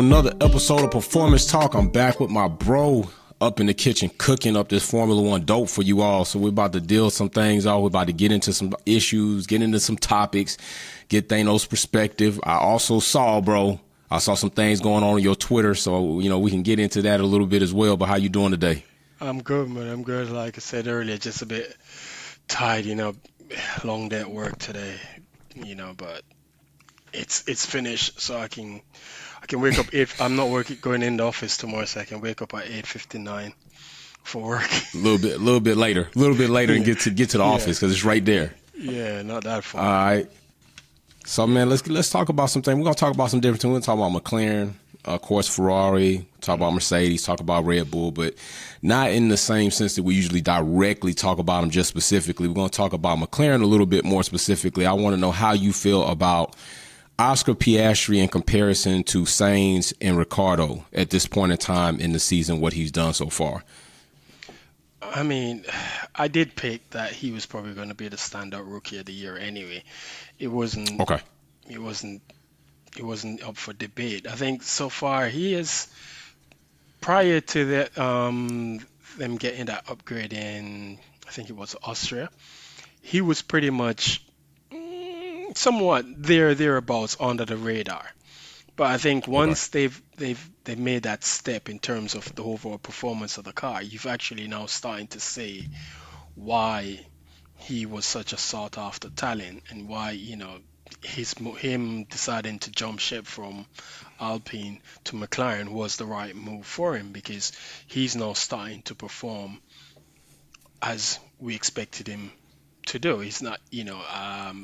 another episode of Performance Talk. I'm back with my bro up in the kitchen cooking up this Formula One dope for you all. So we're about to deal some things out. We're about to get into some issues, get into some topics, get Thanos' perspective. I saw some things going on your Twitter, so we can get into that a little bit as well. But how you doing today? I'm good, man. I'm good. Like I said earlier, just a bit tired, long day at work today, but it's finished, so I can wake up if I'm not working going in the office tomorrow, so I can wake up at 8:59 for work. A little bit later, and Yeah, get to the yeah, office because it's right there. yeah, not that All far. right. So, man, let's talk about something. We're gonna talk about some different things. We're gonna talk about McLaren, of course, Ferrari. Talk about Mercedes. Talk about Red Bull, but not in the same sense that we usually directly talk about them. Just specifically, we're gonna talk about McLaren a little bit more specifically. I want to know how you feel about Oscar Piastri in comparison to Sainz and Ricciardo at this point in time in the season. What he's done so far. I mean, I did pick that he was probably going to be the standout rookie of the year anyway. It wasn't, Okay. it wasn't, it wasn't up for debate. I think so far he is prior to them getting that upgrade in, I think it was Austria. He was pretty much somewhat thereabouts under the radar. But I think Okay. once they've made that step in terms of the overall performance of the car, you've actually now starting to see why he was such a sought after talent and why him deciding to jump ship from Alpine to McLaren was the right move for him because he's now starting to perform as we expected him to do. He's not,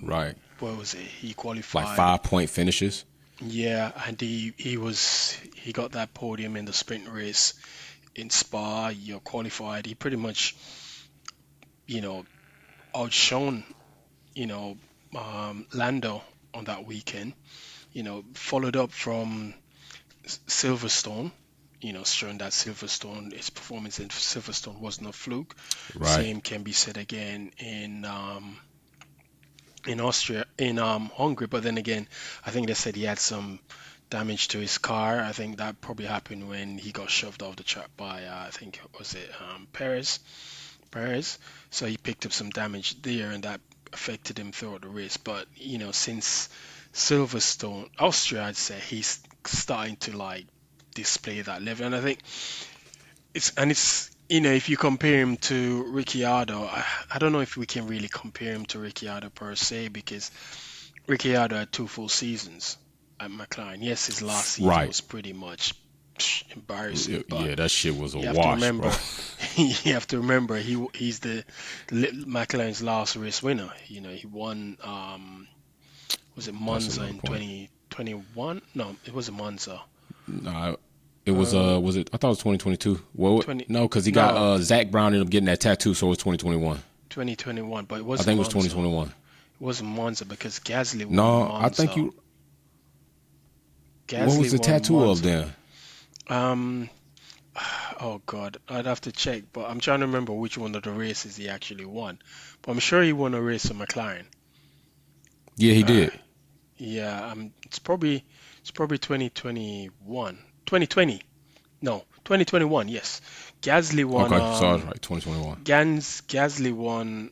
Right. what was it? He Like qualified. 5-point finishes. Yeah, and he got that podium in the sprint race in Spa. You're qualified. He pretty much, you know, outshone, you know, Lando on that weekend. Followed up from Silverstone. Showing that his performance in Silverstone wasn't a fluke. Right. Same can be said again in Austria, in Hungary. But then again, I think they said he had some damage to his car. I think that probably happened when he got shoved off the track by I think was it Perez. Perez. So he picked up some damage there, and that affected him throughout the race. But since Silverstone, Austria, I'd say he's starting to like display that level, and I think it's if you compare him to Ricciardo, I don't know if we can really compare him to Ricciardo per se because Ricciardo had two full seasons at McLaren. Yes, his last season Right. was pretty much embarrassing, but Yeah, that shit was a you have to wash, bro. remember, he's the McLaren's last race winner. He won. Was it That's Monza another in point. 2021? No, it wasn't Monza. No, it Uh, was it? I thought it was 2022. Well, 20 no, because he got no Zach Brown ended up getting that tattoo, so it was 2021. 2021, but it I wasn't think it was Monza. 2021. It wasn't Monza because Gasly won No, I think Monza. you. What was Gasly the won tattoo of Monza. then? Um, oh God, I'd have to check, but I'm trying to remember which one of the races he actually won. But I'm sure he won a race at McLaren. Yeah, he Uh, did. yeah, it's probably 2021, 2020. No, 2021. Yes, Gasly won. Okay, so I was right. 2021. Gasly won.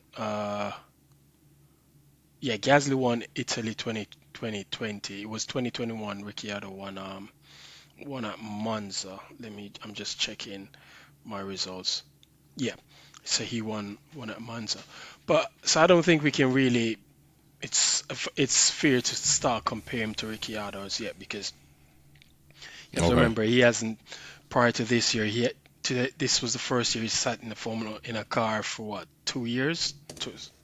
Yeah, Gasly won Italy 2020. It was 2021. Ricciardo won at Monza. I'm just checking my results. Yeah, so he won at Monza. But so I don't think we can really. It's fair to start comparing him to Ricciardo as yet because you have to Okay. remember he hasn't prior to this year. This was the first year he sat in the Formula in a car for what 2 years,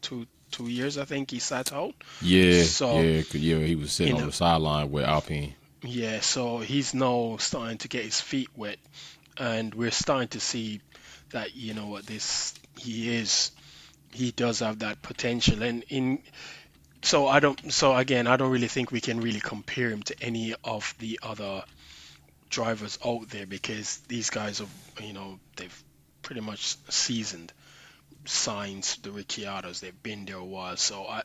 2 years I think he sat out. Yeah, So yeah, yeah. He was sitting you on know the sideline with Alpine. yeah, so he's now starting to get his feet wet, and we're starting to see that what this he does have that potential, and in so again I don't really think we can really compare him to any of the other drivers out there because these guys are they've pretty much seasoned signs the Ricciardos. They've been there a while, so I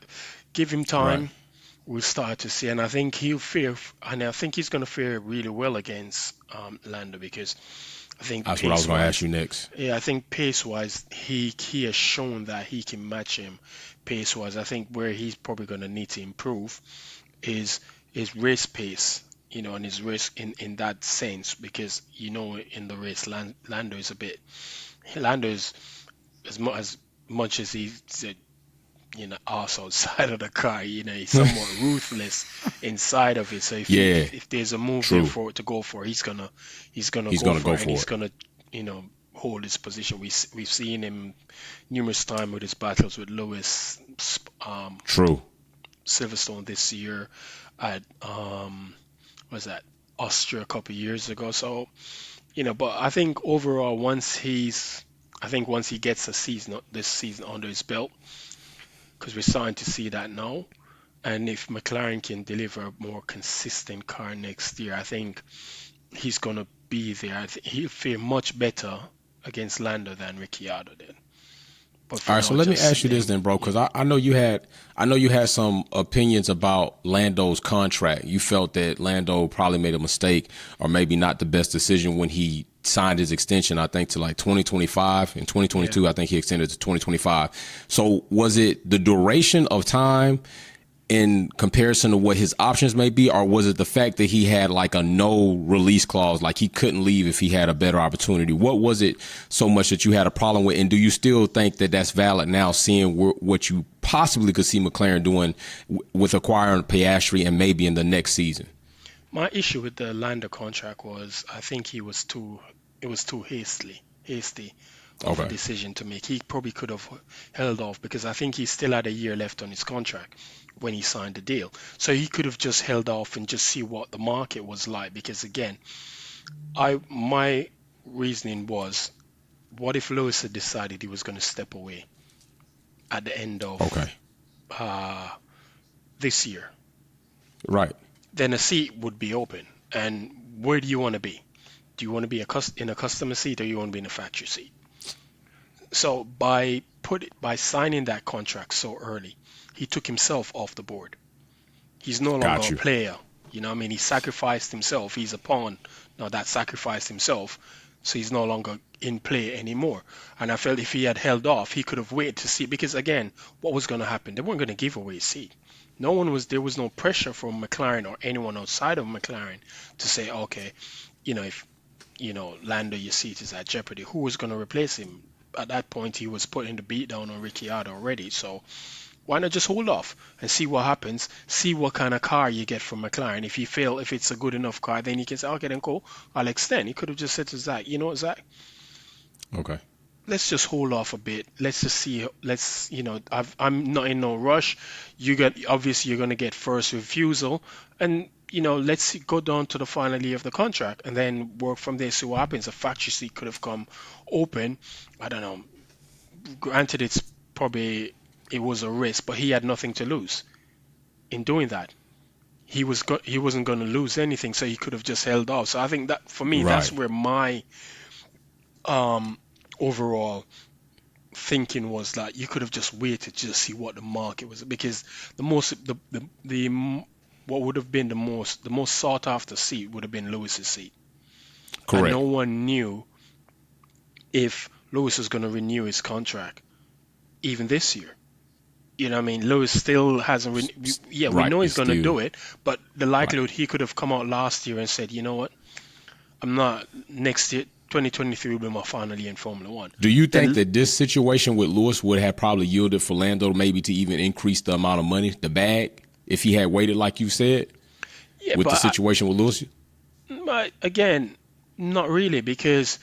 give him Right. time. we'll start to see. And I think and I think he's going to fare really well against Lando because I think That's what I was pace going to ask wise, you next. yeah, I think pace wise, he has shown that he can match him pace wise. I think where he's probably going to need to improve is his race pace, and his race in that sense, because in the race, Lando is as much as he's arse outside of the car. He's somewhat ruthless inside of it. So Yeah, if there's a move there true. for it to go for, he's gonna He's go going to for go it, and for he's it. gonna hold his position. We've seen him numerous times with his battles with Lewis, True. Silverstone this year, at was that Austria a couple of years ago. So but I think overall, once he gets this season under his belt, because we're starting to see that now. And if McLaren can deliver a more consistent car next year, I think he's going to be there. I think he'll feel much better against Lando than Ricciardo did. But All for right, so now, let me just ask you let this him, then, bro, yeah. because I know you had some opinions about Lando's contract. You felt that Lando probably made a mistake, or maybe not the best decision when he signed his extension. I think to like 2025 and Yeah. 2022. I think he extended to 2025. So was it the duration of time in comparison to what his options may be, or was it the fact that he had like a no release clause, like he couldn't leave if he had a better opportunity? What was it so much that you had a problem with, and do you still think that that's valid now, seeing what you possibly could see McLaren doing with acquiring Piastri and maybe in the next season? My issue with the Lando contract was I think it was too hasty of a Okay, decision to make. He probably could have held off because I think he still had a year left on his contract when he signed the deal. So he could have just held off and just see what the market was like. Because again, my reasoning was, what if Lewis had decided he was going to step away at the end okay, of uh, this year? right, Then a seat would be open. And where do you want to be? Do you want to be in a customer seat, or you want to be in a factory seat? So by signing that contract so early, he took himself off the board. He's no longer got a you. player. What I mean? He sacrificed himself. He's a pawn now that sacrificed himself. So he's no longer in play anymore. And I felt if he had held off, he could have waited to see. Because again, what was going to happen? They weren't going to give away his seat. There was no pressure from McLaren or anyone outside of McLaren to say, okay, if Lando, your seat is at jeopardy. Who was going to replace him? At that point, he was putting the beat down on Ricciardo already. So why not just hold off and see what happens? See what kind of car you get from McLaren. If it's a good enough car, then you can say, okay, then cool, I'll extend. He could have just said to Zach, you know what, Zach, Okay, let's just hold off a bit. Let's just see. I'm not in no rush. Obviously you're gonna get first refusal, and go down to the final year of the contract and then work from there. See what happens. A factory seat could have come open. I don't know. Granted, it was a risk, but he had nothing to lose in doing that. He wasn't going to lose anything, so he could have just held off. So I think that for me, that's right, where my um overall thinking was that you could have just waited to see what the market was, because what would have been the most sought after seat would have been Lewis's seat, and no correct, one knew if Lewis was going to renew his contract even this year. You know what I mean? Lewis still hasn't. Yeah, we right. know he's It's going to still do it, but the right. likelihood he could have come out last year and said, you know what, I'm not next year. 2023 will be my final year in Formula One. Do you think Then, that this situation with Lewis would have probably yielded for Lando maybe to even increase the amount of money, the bag, if he had waited like you said yeah, with the situation with Lewis? but again, not really, because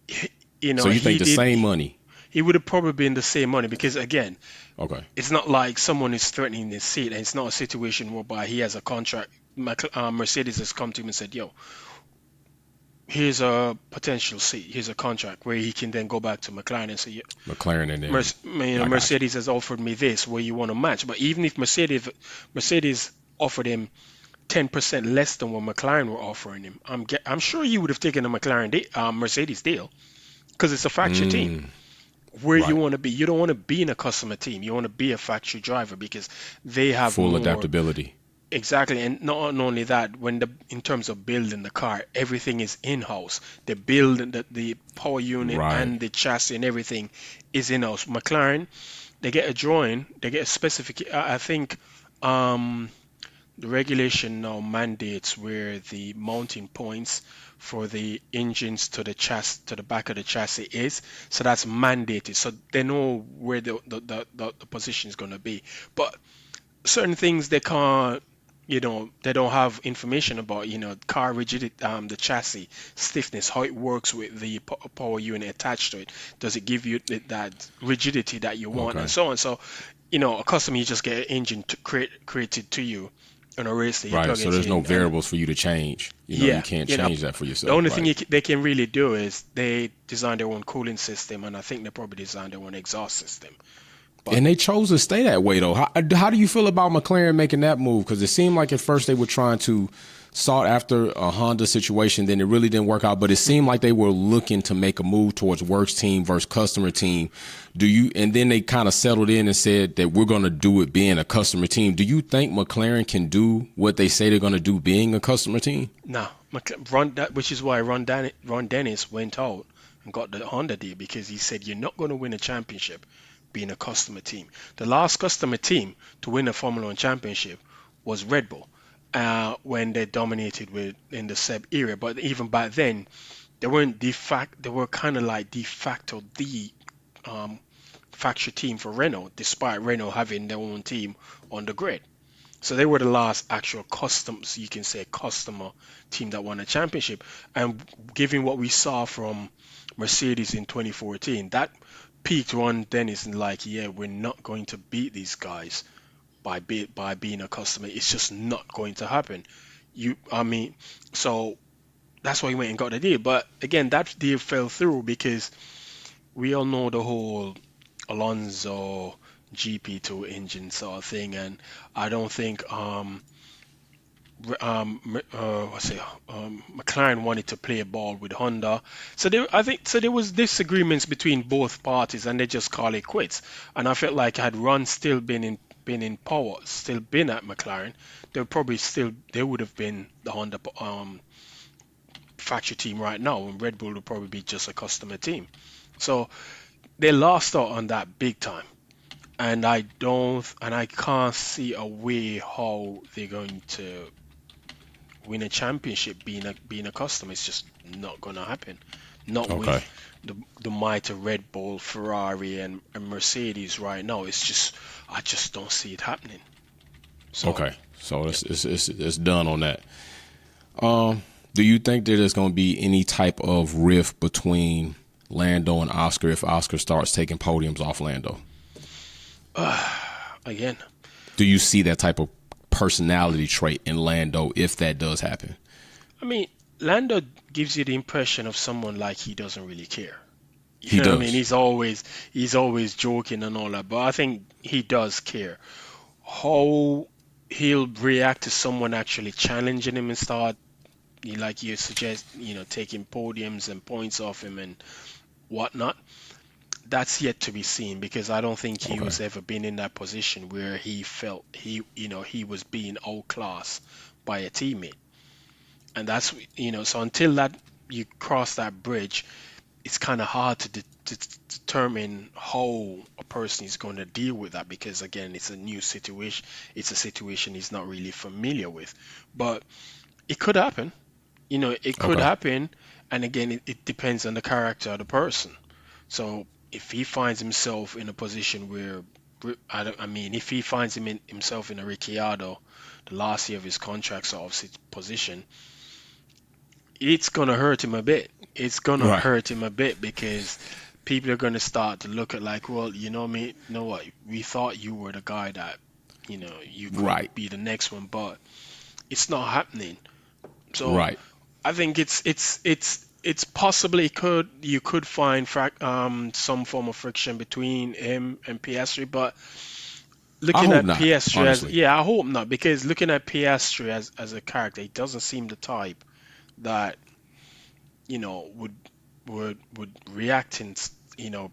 So you think the same money? he would have probably been the same money, because again, Okay, it's not like someone is threatening his seat, and it's not a situation whereby he has a contract. Mercedes has come to him and said, "Yo, here's a potential seat, here's a contract," where he can then go back to McLaren and say, "Yeah, McLaren and then I got you. Mercedes has offered me this, where you want to match." But even if Mercedes offered him 10% less than what McLaren were offering him, I'm sure he would have taken a Mercedes deal, because it's a factory team. where you Right. want to be. You don't want to be in a customer team. You want to be a factory driver because they have Full more. adaptability. Exactly, and not only that, when the in terms of building the car, everything is in-house. They build the power unit Right. and the chassis and everything is in-house. McLaren, they get a drawing, they get a specific. I think um, the regulation now mandates where the mounting points for the engines to the to the back of the chassis is. So that's mandated. So they know where the position is going to be. But certain things they can't, they don't have information about, car rigidity, the chassis stiffness, how it works with the power unit attached to it. Does it give you that rigidity that you want, and Okay. so on. So, a customer, you just get an engine created to you on a race that you Right. plug So it there's no in, and variables for you to change. You yeah, can't change that for the yourself. only thing Right. they can really do is they design their own cooling system, and I think they probably design their own exhaust system. But And they chose to stay that way, though. How do you feel about McLaren making that move? Because it seemed like at first they were trying to sought after a Honda situation, then it really didn't work out. But it seemed like they were looking to make a move towards works team versus customer team. And then they kind of settled in and said that we're going to do it being a customer team. Do you think McLaren can do what they say they're going to do being a customer team? no, which is why Ron Dennis went out and got the Honda deal, because he said you're not going to win a championship being a customer team. The last customer team to win a Formula One championship was Red Bull, when they dominated with in the Seb era. But even back then, they weren't de facto. They were kind of like de facto the um, factory team for Renault, despite Renault having their own team on the grid. So they were the last actual customs, you can say, customer team that won a championship. And given what we saw from Mercedes in 2014, that peaked Ron Dennis and like, yeah, we're not going to beat these guys by being a customer. It's just not going to happen. I mean, so that's why he went and got the deal. But again, that deal fell through because we all know the whole Alonso GP2 engine sort of thing, and I don't think what's it, McLaren wanted to play a ball with Honda. I think so there was disagreements between both parties, and they just call it quits. And I felt like had Ron still been in power, still been at McLaren, they would have been the Honda factory team right now, and Red Bull would probably be just a customer team. So they lost out on that big time. And I can't see a way how they're going to win a championship being a customer. It's just not gonna happen. Not Okay. with the might of Red Bull, Ferrari, and Mercedes right now. I just don't see it happening. So Okay. So yeah. it's done on that. Do you think that there's going to be any type of rift between Lando and Oscar if Oscar starts taking podiums off Lando? Again, Do you see that type of personality trait in Lando if that does happen? I mean, Lando gives you the impression of someone like he doesn't really care. He You know what I mean? does. He's always joking and all that, but I think he does care. How he'll react to someone actually challenging him and start, like you suggest, taking podiums and points off him and whatnot. That's yet to be seen, because I don't think he Okay. was ever been in that position where he felt he was being outclassed by a teammate. And that's, so until that you cross that bridge, it's kind of hard to determine how a person is going to deal with that, because again, it's a new situation. It's a situation he's not really familiar with. But it could happen. It could Okay. happen. And again, it depends on the character of the person. So if he finds himself in a position where, I mean, if he finds himself in a Ricciardo, the last year of his contract sort of position, it's gonna hurt him a bit. It's gonna Right. hurt him a bit, because people are gonna start to look at like, well, me, you know what? We thought you were the guy that, you could Right. be the next one, but it's not happening. So Right. I think it's possibly could you could find some form of friction between him and Piastri, but I looking hope at not, Piastri as, honestly. yeah, I hope not, because looking at Piastri as a character, he doesn't seem the type that would react in, you know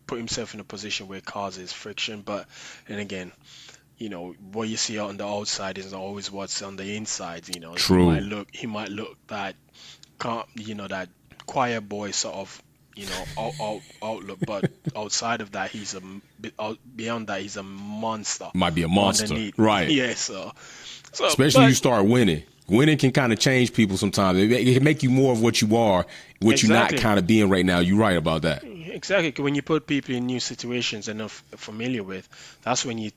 put himself in a position where it causes friction. But and again, what you see on the outside is always what's on the inside. True. He might look that that quiet boy sort of outlook, but outside of that, beyond that, he's a monster Might be a monster. underneath. Right. Yeah, so Especially when but you start winning. Winning can kind of change people sometimes. It can make you more of what you are, what you're not exactly. kind of being right now. You're right about that. Exactly. When you put people in new situations they're not familiar with, that's when you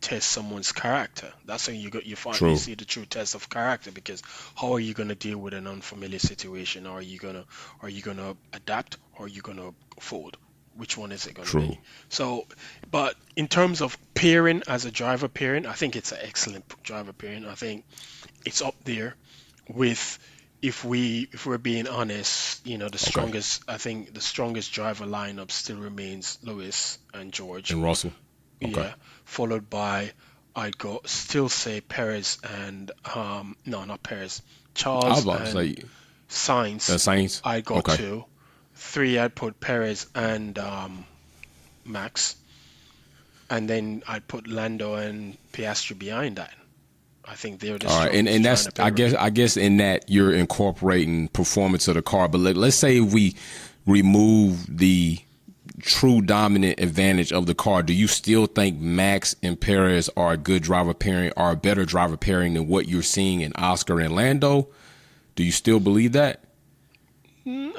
test someone's character. That's when you True. see the true test of character. Because how are you gonna deal with an unfamiliar situation? Are you gonna adapt, or are you gonna fold? Which one is it gonna True. be? So, but in terms of pairing as a driver pairing, I think it's an excellent driver pairing. I think it's up there with, if we're being honest, the Okay. strongest I think the strongest driver lineup still remains Lewis and George. And Russell. Okay. Yeah, followed by, I'd go still say Perez and no, not Perez, I was Charles about to and say Sainz. the Saints. I'd go Okay. two. Three, I'd put Perez and Max, and then I'd put Lando and Piastri behind that. I think they're the All right, and strongest trying that's to I pair guess it. I guess in that you're incorporating performance of the car. But let's say if we remove the true dominant advantage of the car, do you still think Max and Perez are a good driver pairing, are a better driver pairing than what you're seeing in Oscar and Lando? Do you still believe that? Mm,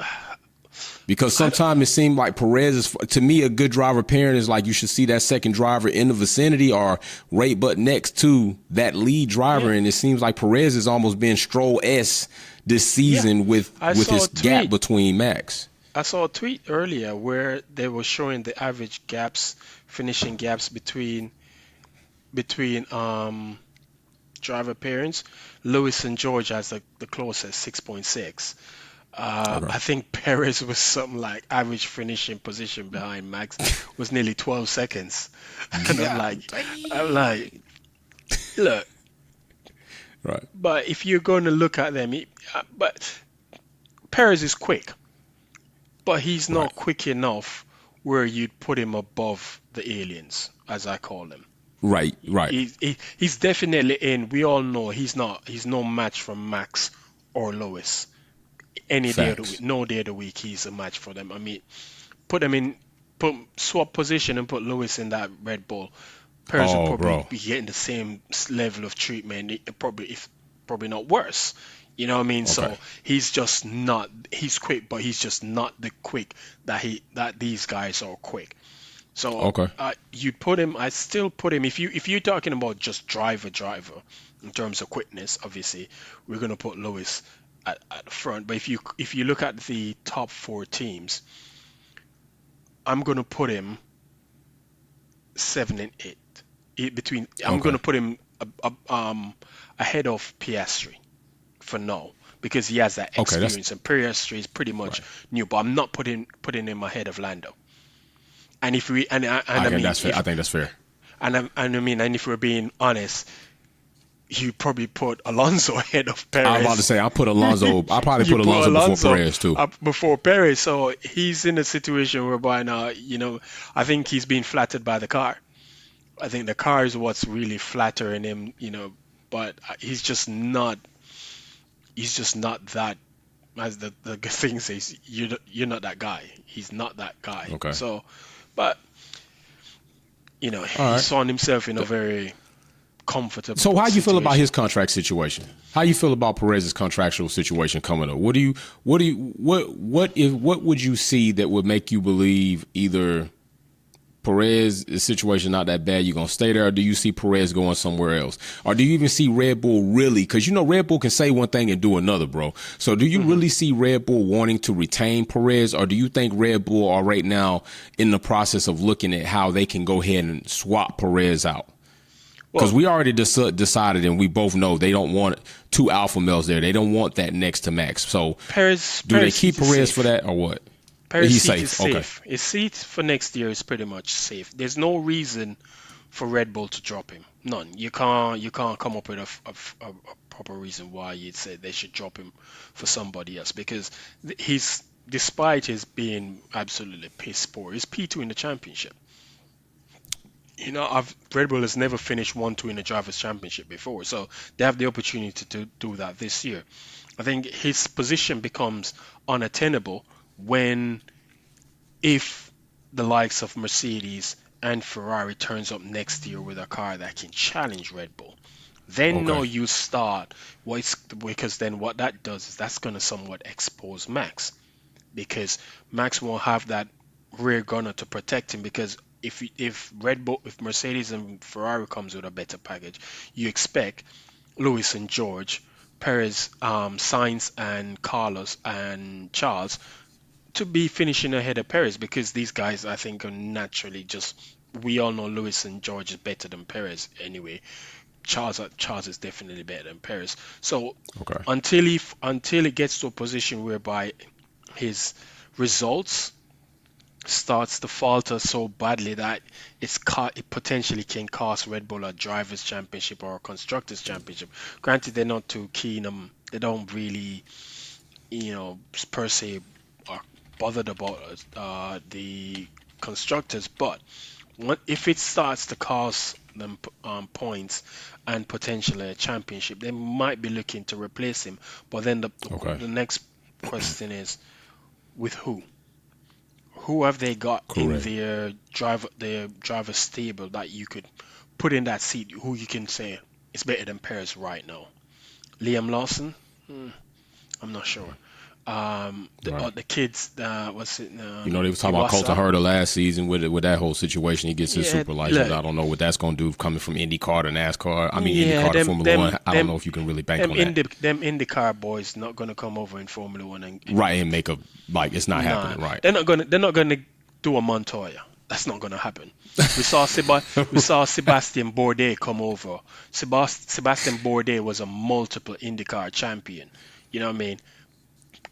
Because I, sometimes it seems like Perez is, to me, a good driver pairing is like you should see that second driver in the vicinity or right but next to that lead driver. yeah, And it seems like Perez is almost being Stroll-esque this yeah. season I with saw his a gap tweet. between Max. I saw a tweet earlier where they were showing the average gaps, finishing gaps between driver pairings. Lewis and George has the closest 6.6. Okay. I think Perez was something like average finishing position behind Max was nearly 12 seconds, and God I'm dang. like, look, Right. but if you're going to look at them, but Perez is quick, but he's Right. not quick enough where you'd put him above the aliens, as I call them. Right. Right. He's definitely in. We all know he's no match for Max or Lewis. Any day of the week, Facts. no day of the week, he's a match for them. I mean, put them in, put swap position and put Lewis in that Red Bull. Perez will Oh, probably bro. be getting the same level of treatment, probably not worse. You know what I mean? Okay. So he's just not. He's quick, but he's just not the quick that these guys are quick. So Okay. you put him. I still put him. If you're talking about just driver in terms of quickness, obviously we're gonna put Lewis at the front. But if you look at the top four teams, I'm gonna put him 7 and 8. I'm Okay. gonna put him ahead of Piastri for now, because he has that Okay. That's experience, and Piastri is pretty much right. new. But I'm not putting him ahead of Lando. And if we and I mean That's fair. I if think that's fair. and if we're being honest, you probably put Alonso ahead of I was about to Perez. say I put Alonso. I probably You put put Alonso before Alonso Perez too. up before Perez, so he's in a situation whereby now, I think he's being flattered by the car. I think the car is what's really flattering him, but he's just not that, as the good thing says, you're not that guy. He's not that guy. Okay. So, but All he's right. found himself in a very comfortable So how you feel about situation. his contract situation? How you feel about Perez's contractual situation coming up? What would you see that would make you believe either Perez's situation not that bad, you're gonna stay there, or do you see Perez going somewhere else? Or do you even see Red Bull really, because Red Bull can say one thing and do another, bro. So do you hmm really see Red Bull wanting to retain Perez, or do you think Red Bull are right now in the process of looking at how they can go ahead and swap Perez out? Because Well, we already decided, and we both know they don't want two alpha males there. They don't want that next to Max. So do they Perez keep seat is Perez for safe. that or what? Perez He's seat is safe. Okay. safe. His seat for next year is pretty much safe. There's no reason for Red Bull to drop him. None. You can't come up with a proper reason why you'd say they should drop him for somebody else, because he's despite his being absolutely piss poor, is P2 in the championship. Red Bull has never finished 1-2 in the drivers' championship before, so they have the opportunity to do that this year. I think his position becomes unattainable when if the likes of Mercedes and Ferrari turns up next year with a car that can challenge Red Bull. Then Okay. no, you start because then what that does is that's going to somewhat expose Max because Max won't have that rear gunner to protect him because if Mercedes and Ferrari comes with a better package, you expect Lewis and George, Perez, Sainz and Carlos and Charles to be finishing ahead of Perez because these guys I think are naturally just we all know Lewis and George is better than Perez anyway. Charles is definitely better than Perez. So Okay. until it gets to a position whereby his results starts to falter so badly that it potentially can cost Red Bull a drivers championship or a constructors championship. Granted, they're not too keen. They don't really, per se, are bothered about the constructors. But if it starts to cost them points and potentially a championship, they might be looking to replace him. But then Okay. the next question is with who? Who have they got in Correct. their driver stable that you could put in that seat? Who you can say is better than Perez right now? Liam Lawson? Hmm, I'm not sure. Right. The kids, what's it? They was talking about Colton Iwasa. Herta last season with that whole situation. He gets his Yeah, super license. look, I don't know what that's going to do coming from IndyCar to NASCAR. I mean, yeah, IndyCar to them, Formula them, One. I don't them, know if you can really bank them on that. IndyCar boys not gonna come over in Formula One Right, and and make a like it's not nah, happening. Right. they're not gonna do a Montoya. That's not gonna happen. We saw Sebastian Bourdais come over. Sebastian Bourdais was a multiple IndyCar champion. You know what I mean?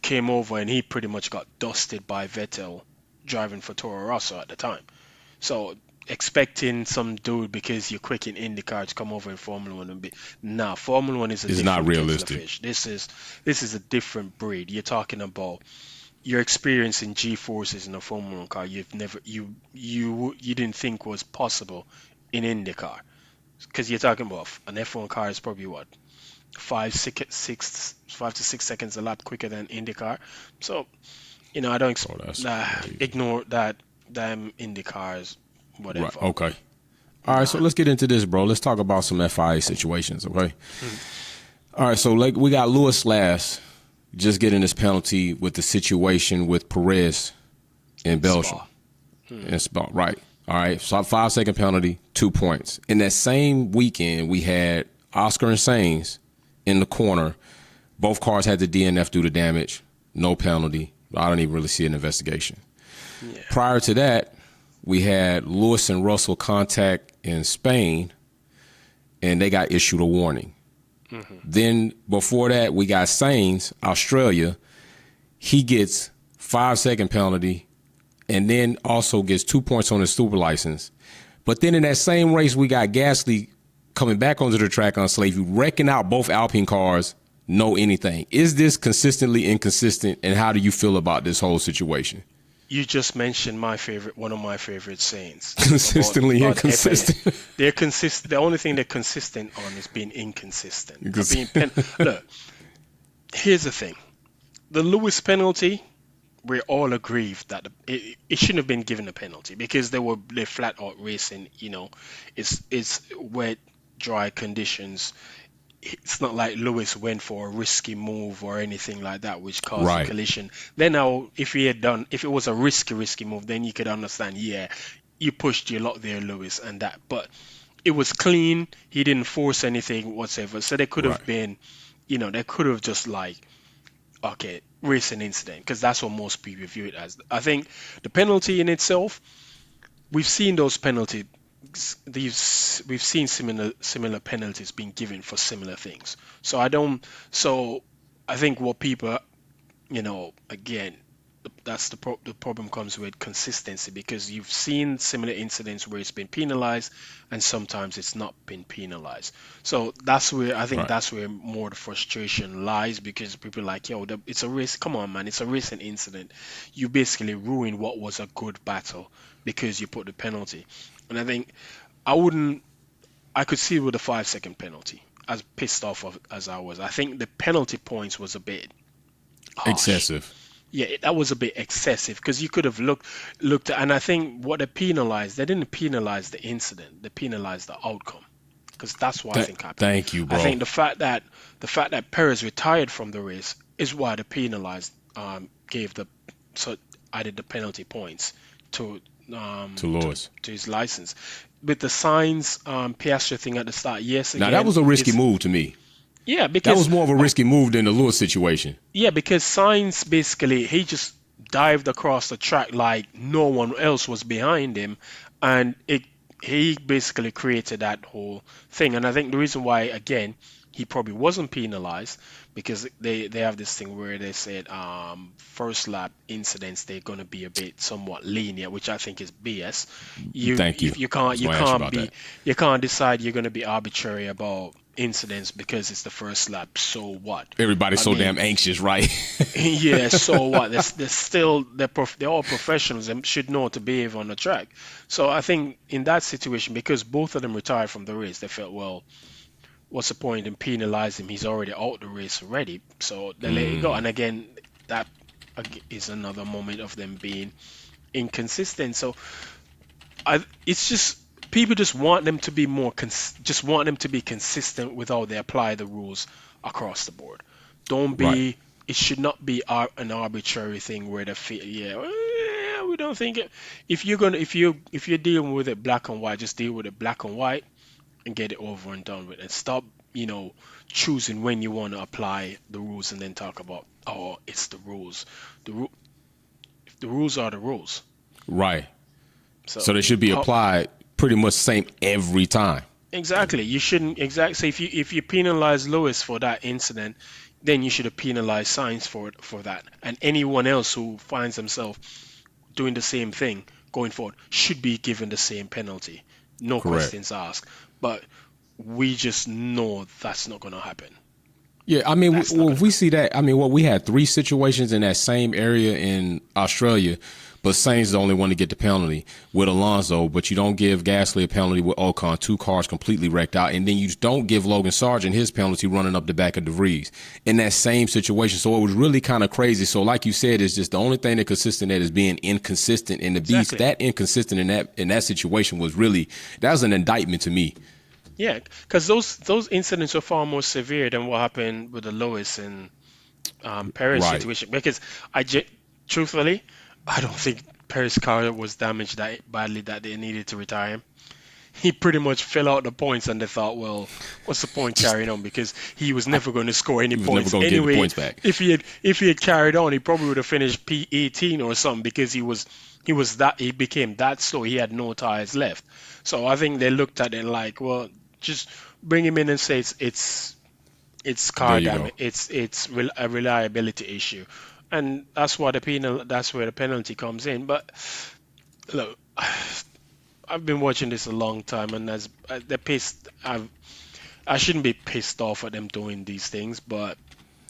Came over and he pretty much got dusted by Vettel driving for Toro Rosso at the time. So expecting some dude because you're quick in IndyCar to come over in Formula One and be Formula One is a It's not different kettle of realistic. fish. This is a different breed. You're talking about your experience in G forces in a Formula One car. You've never you didn't think was possible in IndyCar because you're talking about an F1 car is probably what 5 to 6 seconds a lap quicker than IndyCar. So I don't Bro, that's crazy. ignore that damn IndyCars Right. whatever. Okay. All right. So Nah. let's get into this, bro. Let's talk about some FIA situations. Okay. Hmm. All right. So like we got Lewis last just getting this penalty with the situation with Perez in Belgium. Spa. Hmm. It's about right. All right. So 5 second penalty, 2 points. In that same weekend, we had Oscar and Sainz in the corner. Both cars had the DNF due to damage. No penalty. I don't even really see an investigation. Yeah. Prior to that, we had Lewis and Russell contact in Spain, and they got issued a warning. Hmm. Then before that, we got Sainz, Australia. He gets 5 second penalty and then also gets 2 points on his super license. But then in that same race, we got Gasly coming back onto the track on Slavey, wrecking out both Alpine cars, no anything. Is this consistently inconsistent, and how do you feel about this whole situation? You just mentioned one of my favorite sayings Consistently about the FIA. inconsistent. They're consistent. The only thing they're consistent on is being inconsistent. Look, here's the thing: the Lewis penalty. We're all aggrieved that it shouldn't have been given a penalty because they're flat out racing. It's wet, dry conditions. It's not like Lewis went for a risky move or anything like that, which caused a Right. collision. Then now, if it was a risky move, then you could understand. Yeah, you pushed your lot there, Lewis, and that. But it was clean. He didn't force anything whatsoever. So there could Right. have been, they could have just like okay, racing incident, because that's what most people view it as. I think the penalty in itself, we've seen those penalties. We've seen similar penalties being given for similar things. So I don't. So I think what people, again, the problem comes with consistency because you've seen similar incidents where it's been penalized and sometimes it's not been penalized. So that's where I think Right. that's where more the frustration lies because people are like, yo, it's a risk. Come on, man, it's a recent incident. You basically ruined what was a good battle because you put the penalty. And I think I wouldn't. I could see with the 5 second penalty. As pissed off as I was, I think the penalty points was a bit harsh. Excessive. Yeah, that was a bit excessive because you could have looked at, and I think what they didn't penalize the incident, they penalized the outcome because that's what I think happened. Thank you, I bro. think the fact that Perez retired from the race is why the penalized gave the so added the penalty points to To to Lewis. to his license. With the signs Piastri thing at the start, yes, Now that again, was a risky it's move to me. yeah That because was more of a risky move than the Lewis situation. yeah, because Sainz basically he just dived across the track like no one else was behind him, and it he basically created that whole thing. And I think the reason why again he probably wasn't penalized because they have this thing where they said first lap incidents they're gonna be a bit somewhat lenient, which I think is BS. You Thank you. you I can't was you going to ask you can't about be that. you can't decide you're gonna be arbitrary about incidents because it's the first lap. So what? Everybody's I so mean, damn anxious, right? yeah, so what? They're still they're all professionals and should know to behave on the track. So I think in that situation, because both of them retired from the race, they felt, well, what's the point in penalizing him? He's already out the race already. So they let it go. And again, that is another moment of them being inconsistent. So it's just people just want them to be just want them to be consistent with how they apply the rules across the board. Don't Right. be. It should not be an arbitrary thing where they feel, yeah, we don't think it. If you're dealing with it black and white, just deal with it black and white and get it over and done with, and stop, choosing when you want to apply the rules and then talk about, oh, it's the rules. The rules are the rules. Right. So So they should be how applied pretty much same every time. exactly. You shouldn't exactly. So if you penalize Lewis for that incident, then you should have penalized Sainz for that, and anyone else who finds themselves doing the same thing going forward should be given the same penalty, no Correct. questions asked. But we just know that's not going to happen. Yeah, I mean, That's not going if to we happen. see that, I mean, we had three situations in that same area in Australia, but Sainz is the only one to get the penalty with Alonso, but you don't give Gasly a penalty with Ocon, two cars completely wrecked out, and then you don't give Logan Sargent his penalty running up the back of De Vries in that same situation. So it was really kind of crazy. So like you said, it's just the only thing that consistent at is being inconsistent, and to be Exactly. that inconsistent in that situation was really that was an indictment to me. Yeah, because those incidents are far more severe than what happened with the Lewis and Perez Right. situation. Because truthfully, I don't think Perez' car was damaged that badly that they needed to retire him. He pretty much fell out the points, and they thought, well, what's the point Just carrying on? Because he was never going to score any he was never points going to get the anyway. points back. If he had carried on, he probably would have finished P18 or something because he became that slow. He had no tires left. So I think they looked at it like, well, just bring him in and say it's There car you go. damage. It's a reliability issue, and that's where the penalty comes in. But look, I've been watching this a long time, and as they're pissed, I shouldn't be pissed off at them doing these things, but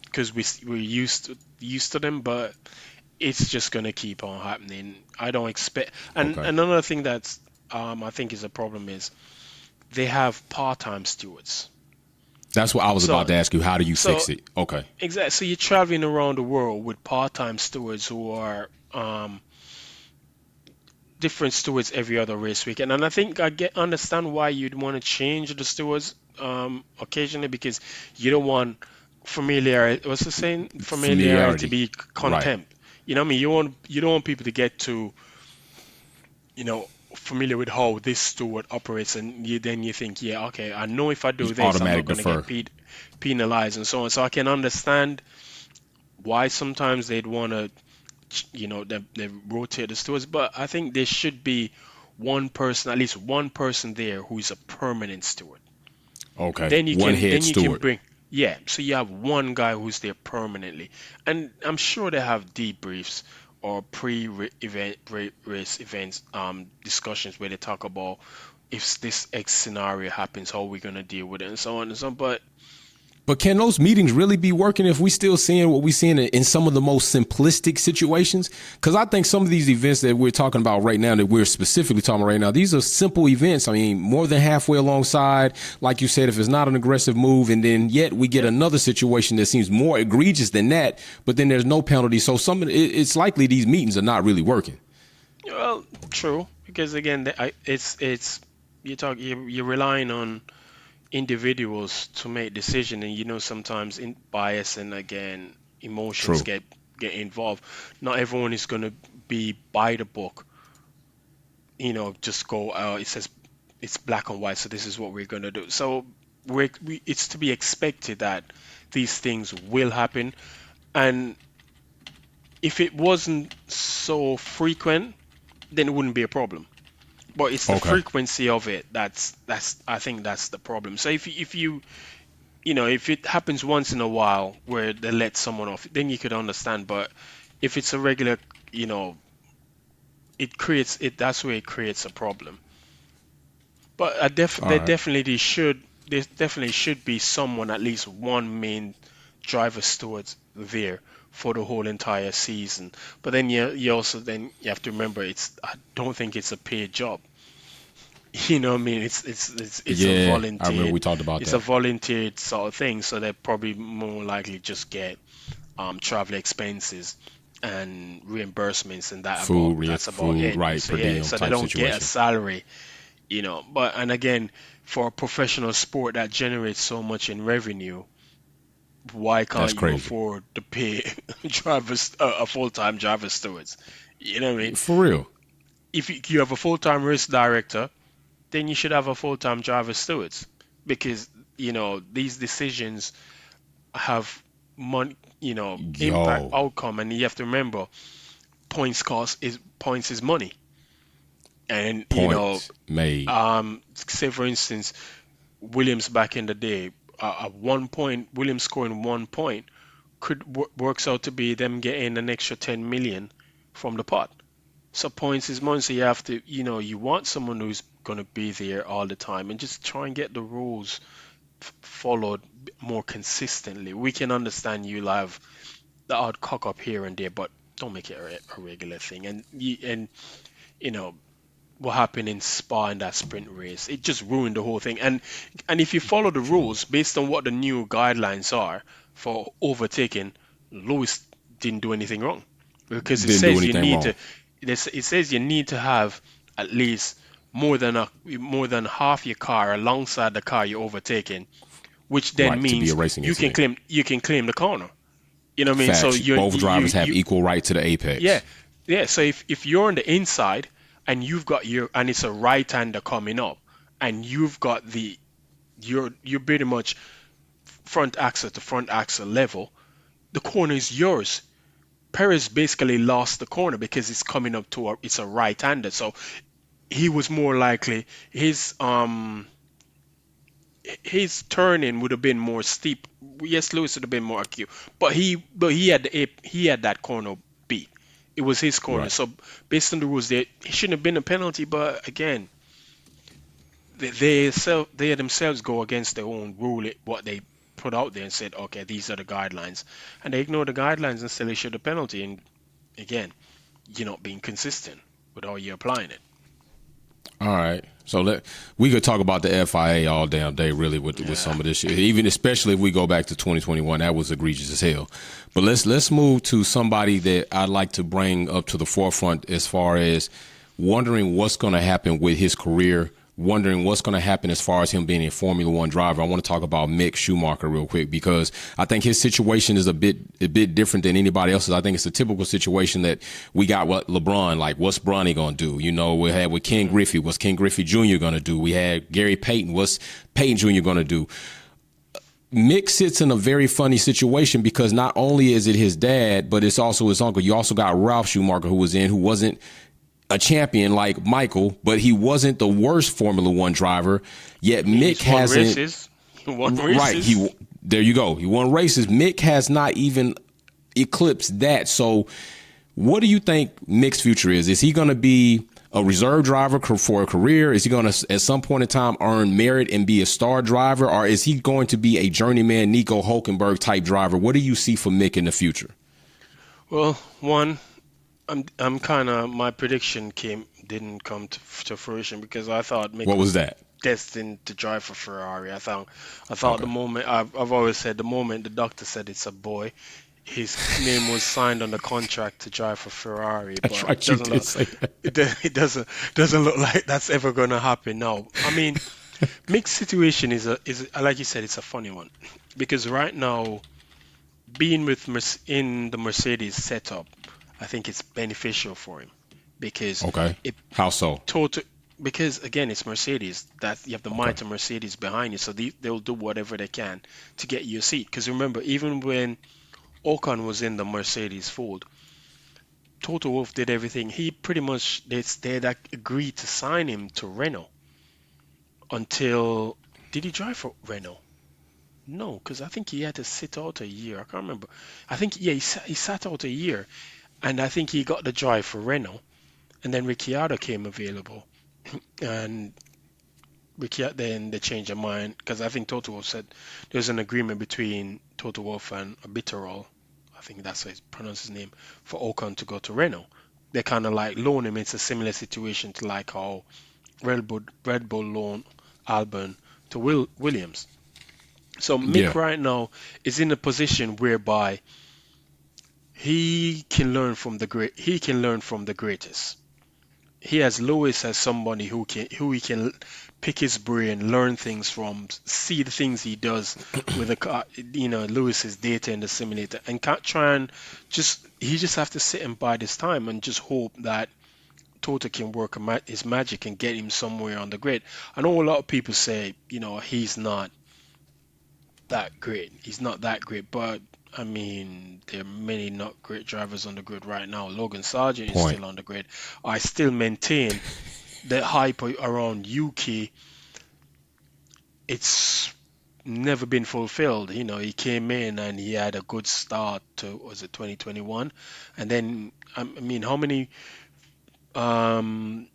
because we're used to them, but it's just gonna keep on happening. I don't expect. And Okay. another thing that's I think is a problem is they have part-time stewards. That's what I was about So to ask you. How do you so fix it? Okay. exactly. So you're traveling around the world with part-time stewards who are different stewards every other race weekend. And I think I understand why you'd want to change the stewards occasionally because you don't want familiarity. What's the saying? Familiarity to Familiarity. be Right. contempt. You know what I mean? You don't want people to get to familiar with how this steward operates, and then you think, yeah, okay, I know if I You do this, I'm not automatic going to get defer. penalized and so on. So I can understand why sometimes they'd want to they rotate the stewards, but I think there should be one person, at least one person there who is a permanent steward. Okay. Then you One can head then you can steward. bring yeah, so you have one guy who's there permanently, and I'm sure they have debriefs or pre-event race events discussions where they talk about if this X scenario happens, how are we gonna deal with it, and so on and so on. But can those meetings really be working if we still seeing what we seeing in some of the most simplistic situations? Because I think some of these events that we're talking about right now, that we're specifically talking about right now, these are simple events. I mean, more than halfway alongside, like you said, if it's not an aggressive move, and then yet we get another situation that seems more egregious than that, but then there's no penalty. So it's likely these meetings are not really working. Well, true, because again, it's you're relying on individuals to make decision, and sometimes in bias and again emotions True. get involved. Not everyone is going to be by the book, just go it says it's black and white, so this is what we're going to do. So it's to be expected that these things will happen, and if it wasn't so frequent, then it wouldn't be a problem. But it's the Okay. frequency of it that's I think that's the problem. So if it happens once in a while where they let someone off, then you could understand. But if it's a regular, that's where it creates a problem. But All right. there definitely should be someone, at least one main driver steward there for the whole entire season. But then you also then you have to remember, I don't think it's a paid job. What I mean? It's a Yeah, I remember volunteered we talked about it's a that. volunteered sort of thing, so they probably more likely just get travel expenses and reimbursements, and that's about Food, it. right, So per yeah, diem so they type don't get a situation. salary, But and again, for a professional sport that generates so much in revenue, why That's can't you crazy. afford to pay drivers a full-time driver stewards? You know what I mean? For real. If you have a full-time race director, then you should have a full-time driver stewards, because these decisions have money, impact Yo, outcome, and you have to remember points is money, and point made. say for instance Williams back in the day, at 1 point, Williams scoring 1 point works out to be them getting an extra 10 million from the pot. So points is money. So you have to, you want someone who's going to be there all the time, and just try and get the rules followed more consistently. We can understand you'll have the odd cock up here and there, but don't make it a regular thing. And you know what happened in Spa in that sprint race, it just ruined the whole thing. And if you follow the True. rules based on what the new guidelines are for overtaking, Lewis didn't do anything wrong, because Didn't do anything wrong. it says you need to have at least more than half your car alongside the car you're overtaking, which then Right, to be a means racing incident. you can claim the corner. You know what I mean? So Facts. Both drivers have equal right to the yeah, apex. yeah. So if you're on the inside and it's a right-hander coming up, and you've got you're pretty much front axle to front axle level, the corner is yours. Perez basically lost the corner because it's coming up to it's a right-hander, so he was more likely his turning would have been more steep. Yes, Lewis would have been more acute, but he had that corner beat. It was his corner. Right. So based on the rules, there it shouldn't have been a penalty. But again, they themselves go against their own rule, what they put out there, and said, okay, these are the guidelines, and they ignore the guidelines and still issue the penalty. And again, you're not being consistent with how you're applying it. All right. So we could talk about the FIA all damn day, really, with Yeah. some of this shit. Even especially if we go back to 2021, that was egregious as hell. But let's move to somebody that I'd like to bring up to the forefront as far as wondering what's going to happen with his career, wondering what's going to happen as far as him being a Formula One driver. I want to talk about Mick Schumacher real quick, because I think his situation is a bit different than anybody else's. I think it's a typical situation that we got what LeBron, like what's Bronny going to do? You know, we had with Ken Griffey, what's Ken Griffey Jr. going to do? We had Gary Payton, what's Payton Jr. going to do? Mick sits in a very funny situation because not only is it his dad, but it's also his uncle. You also got Ralph Schumacher who wasn't a champion like Michael, but he wasn't the worst Formula One driver. Yet Mick He's won hasn't. races. He won Right, races. there you go. He won races. Mick has not even eclipsed that. So What do you think Mick's future is? Is he going to be a reserve driver for a career? Is he going to, at some point in time, earn merit and be a star driver? Or is he going to be a journeyman Nico Hulkenberg type driver? What do you see for Mick in the future? Well, one, I'm kind of my prediction didn't come to fruition because I thought Mick What was that? destined to drive for Ferrari. I thought the Okay. moment I've always said the moment the doctor said it's a boy, his name was signed on the contract to drive for Ferrari, That's but right. You did say that. it doesn't look like that's ever going to happen now. I mean, Mick's situation is like you said, it's a funny one because right now being in the Mercedes setup, I think it's beneficial for him because Okay. it How so? total because again it's Mercedes that you have the Okay. might of Mercedes behind you, so they'll do whatever they can to get you a seat. Because remember, even when Ocon was in the Mercedes fold, Toto Wolff did everything. He pretty much they'd agreed to sign him to Renault until did he drive for Renault? No, because I think he had to sit out a year. I can't remember. I think yeah, he sat out a year, and I think he got the drive for Renault, and then Ricciardo came available, and Ricciardo then they changed their mind because I think Toto Wolff said there's an agreement between Toto Wolff and Bitterol. I think that's how he pronounced his name for Ocon to go to Renault. They kind of like loan him. It's a similar situation to like how Red Bull loan Albon to Williams. So Mick Yeah. right now is in a position whereby he can learn from the great. He can learn from the greatest. He has Lewis as somebody who he can pick his brain, learn things from, see the things he does with the car. Lewis's data in the simulator, and can't try and he just have to sit and bide his time and just hope that Tota can work his magic and get him somewhere on the grid. I know a lot of people say, he's not that great. He's not that great, but I mean, there are many not great drivers on the grid right now. Logan Sargent is Point. still on the grid. I still maintain the hype around Yuki. It's never been fulfilled. He came in and he had a good start to was it 2021, and then I mean, how many um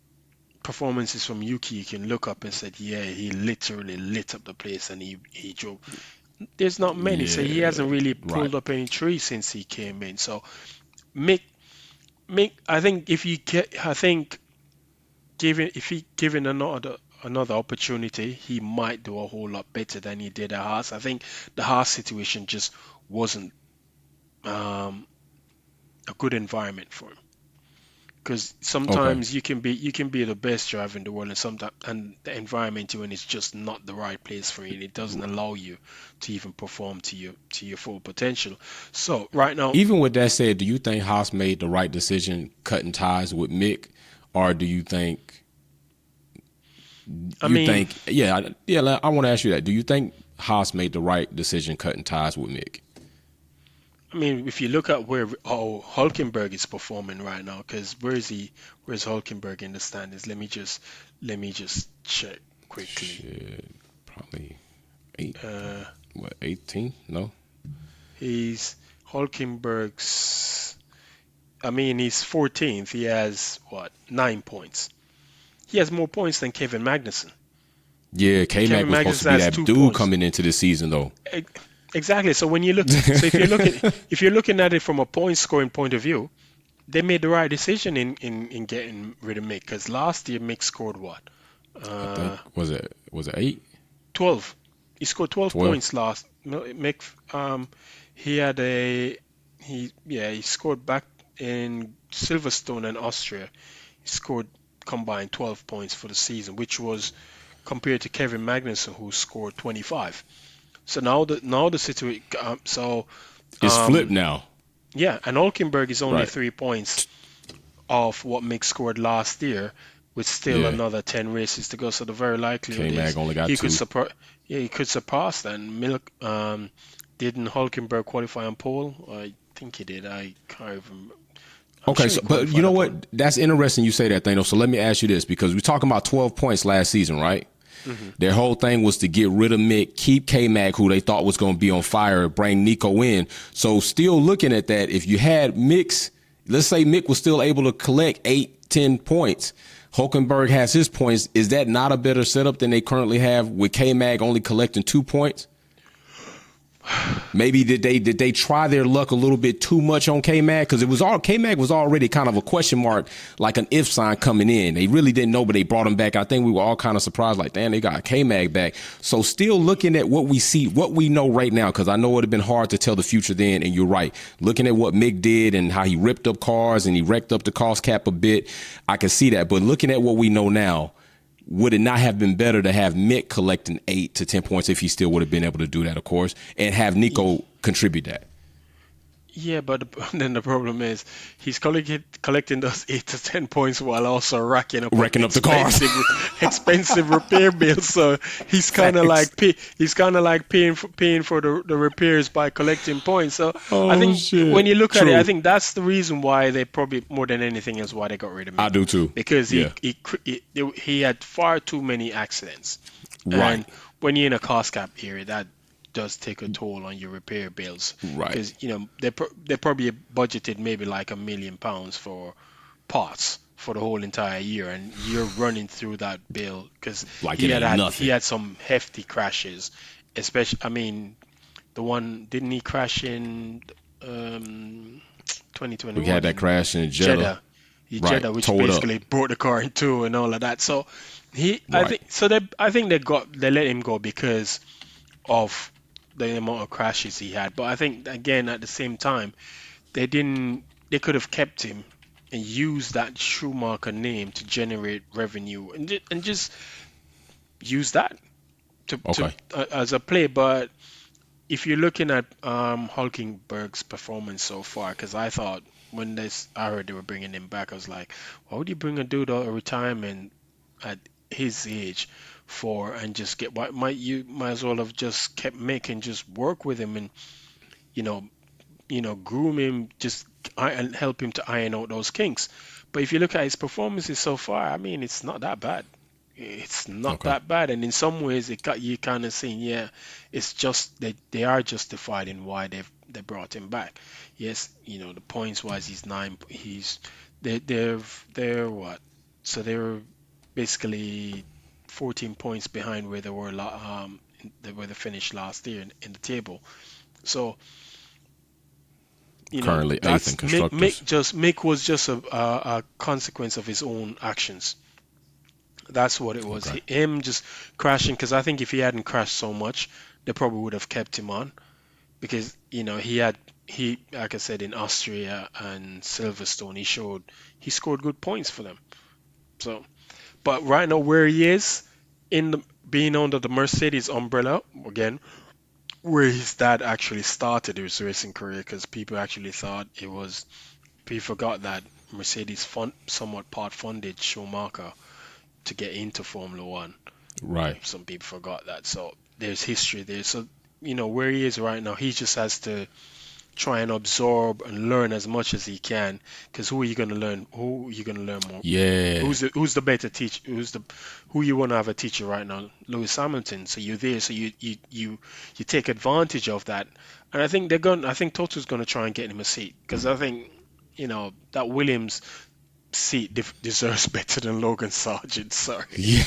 performances from Yuki you can look up and said, yeah, he literally lit up the place and he drove. There's not many, so he Yeah. hasn't really Right. pulled up any trees since he came in. So Mick, I think I think if he given another opportunity, he might do a whole lot better than he did at Haas. I think the Haas situation just wasn't um, a good environment for him. Because Okay. sometimes you can be the best driver in the world, and sometimes and the environment you're in is just not the right place for you. And it doesn't allow you to even perform to your full potential. So right now, Even with that said, do you think Haas made the right decision cutting ties with Mick, or do you think I mean, yeah? I want to ask you that. Do you think Haas made the right decision cutting ties with Mick? if you look at where Hulkenberg is performing right now, because where is he? Where's Hulkenberg in the standings? Let me just check quickly. Shit, probably eight. Uh, 18? No. he's Hulkenberg's. He's 14th. He has what 9 points. He has more points than Kevin Magnussen. Yeah, K Mac Kevin was supposed to Magnussen be has that two dude points. coming into the season, though. E- Exactly. So when you look, so if you're looking at it from a point scoring point of view, they made the right decision in getting rid of Mick because last year Mick scored what? I think Uh, was it 8, 12. He scored 12 12? points last. No, Mick, he had he scored back in Silverstone and Austria. He scored combined 12 points for the season, which was compared to Kevin Magnussen who scored 25. So now the situation. It's flipped Um, now. yeah, and Hulkenberg is only Right. 3 points off what Mick scored last year, with still Yeah. another 10 races to go. So the very K likelihood Mac is only got he could 2. surpass. Yeah, he could surpass that. And didn't Hulkenberg qualify on pole? I think he did. I can't even. I'm Okay, sure he so but you qualified know on pole. what? That's interesting you say that thing, though. So let me ask you this, because we're talking about 12 points last season, right? Hmm. Their whole thing was to get rid of Mick, keep K-Mac, who they thought was going to be on fire, bring Nico in. So still looking at that, if you had Mick's let's say Mick was still able to collect 8-10 points. Hulkenberg has his points. Is that not a better setup than they currently have with K-Mag only collecting 2 points? Maybe did they try their luck a little bit too much on K-Mag? Because K-Mag was already kind of a question mark, like an if sign coming in. They really didn't know, but they brought him back. I think we were all kind of surprised, like, damn, they got K-Mag back. So still looking at what we see, what we know right now, because I know it would have been hard to tell the future then, and you're right. Looking at what Mick did and how he ripped up cars and he wrecked up the cost cap a bit, I can see that. But looking at what we know now, would it not have been better to have Mick collecting 8 to 10 points if he still would have been able to do that, of course, and have Nico contribute that? Yeah, but then the problem is he's collecting those 8 to 10 points while also racking up the cars, expensive repair bills. So he's kind of like paying for the repairs by collecting points. So I think when you look at it, I think that's the reason why they probably more than anything else why they got rid of him. I do too, because he had far too many accidents. Right. And when you're in a cost cap area, that does take a toll on your repair bills, right? Because they probably budgeted maybe like £1 million for parts for the whole entire year, and you're running through that bill because like he had some hefty crashes, especially the one didn't he crash in 2021? We had that crash in Jeddah. Jeddah, which basically broke the car in two and all of that. So I think they let him go because of the amount of crashes he had. But I think again at the same time they could have kept him and used that Schumacher name to generate revenue and just use that to as a play. But if you're looking at Hulkenberg's performance so far, because I thought when I heard they were bringing him back, I was like, why would you bring a dude out of retirement at his age for and just get what might as well have just kept making just work with him and groom him and help him to iron out those kinks. But if you look at his performances so far, it's not that bad. It's not that bad, and in some ways you kind of saying it's just they are justified in why they brought him back. Yes, the points wise they're what, so they're basically 14 points behind where they were where they finished last year in the table. So currently 8th in constructors. Mick was just a consequence of his own actions. That's what it was. Him just crashing, because I think if he hadn't crashed so much, they probably would have kept him on, because he like I said in Austria and Silverstone he scored good points for them. So, but right now where he is being under the Mercedes umbrella again, where his dad actually started his racing career, because people actually thought people forgot that Mercedes somewhat part funded Schumacher to get into Formula One. Right. Some people forgot that. So there's history there. So where he is right now, he just has to try and absorb and learn as much as he can, because who are you going to learn more? Yeah. Who's the better teacher? Who you want to have a teacher right now? Lewis Hamilton. So you're there, so you take advantage of that. And I think Toto's going to try and get him a seat, because I think that Williams seat deserves better than Logan Sargent. Sorry. Yeah.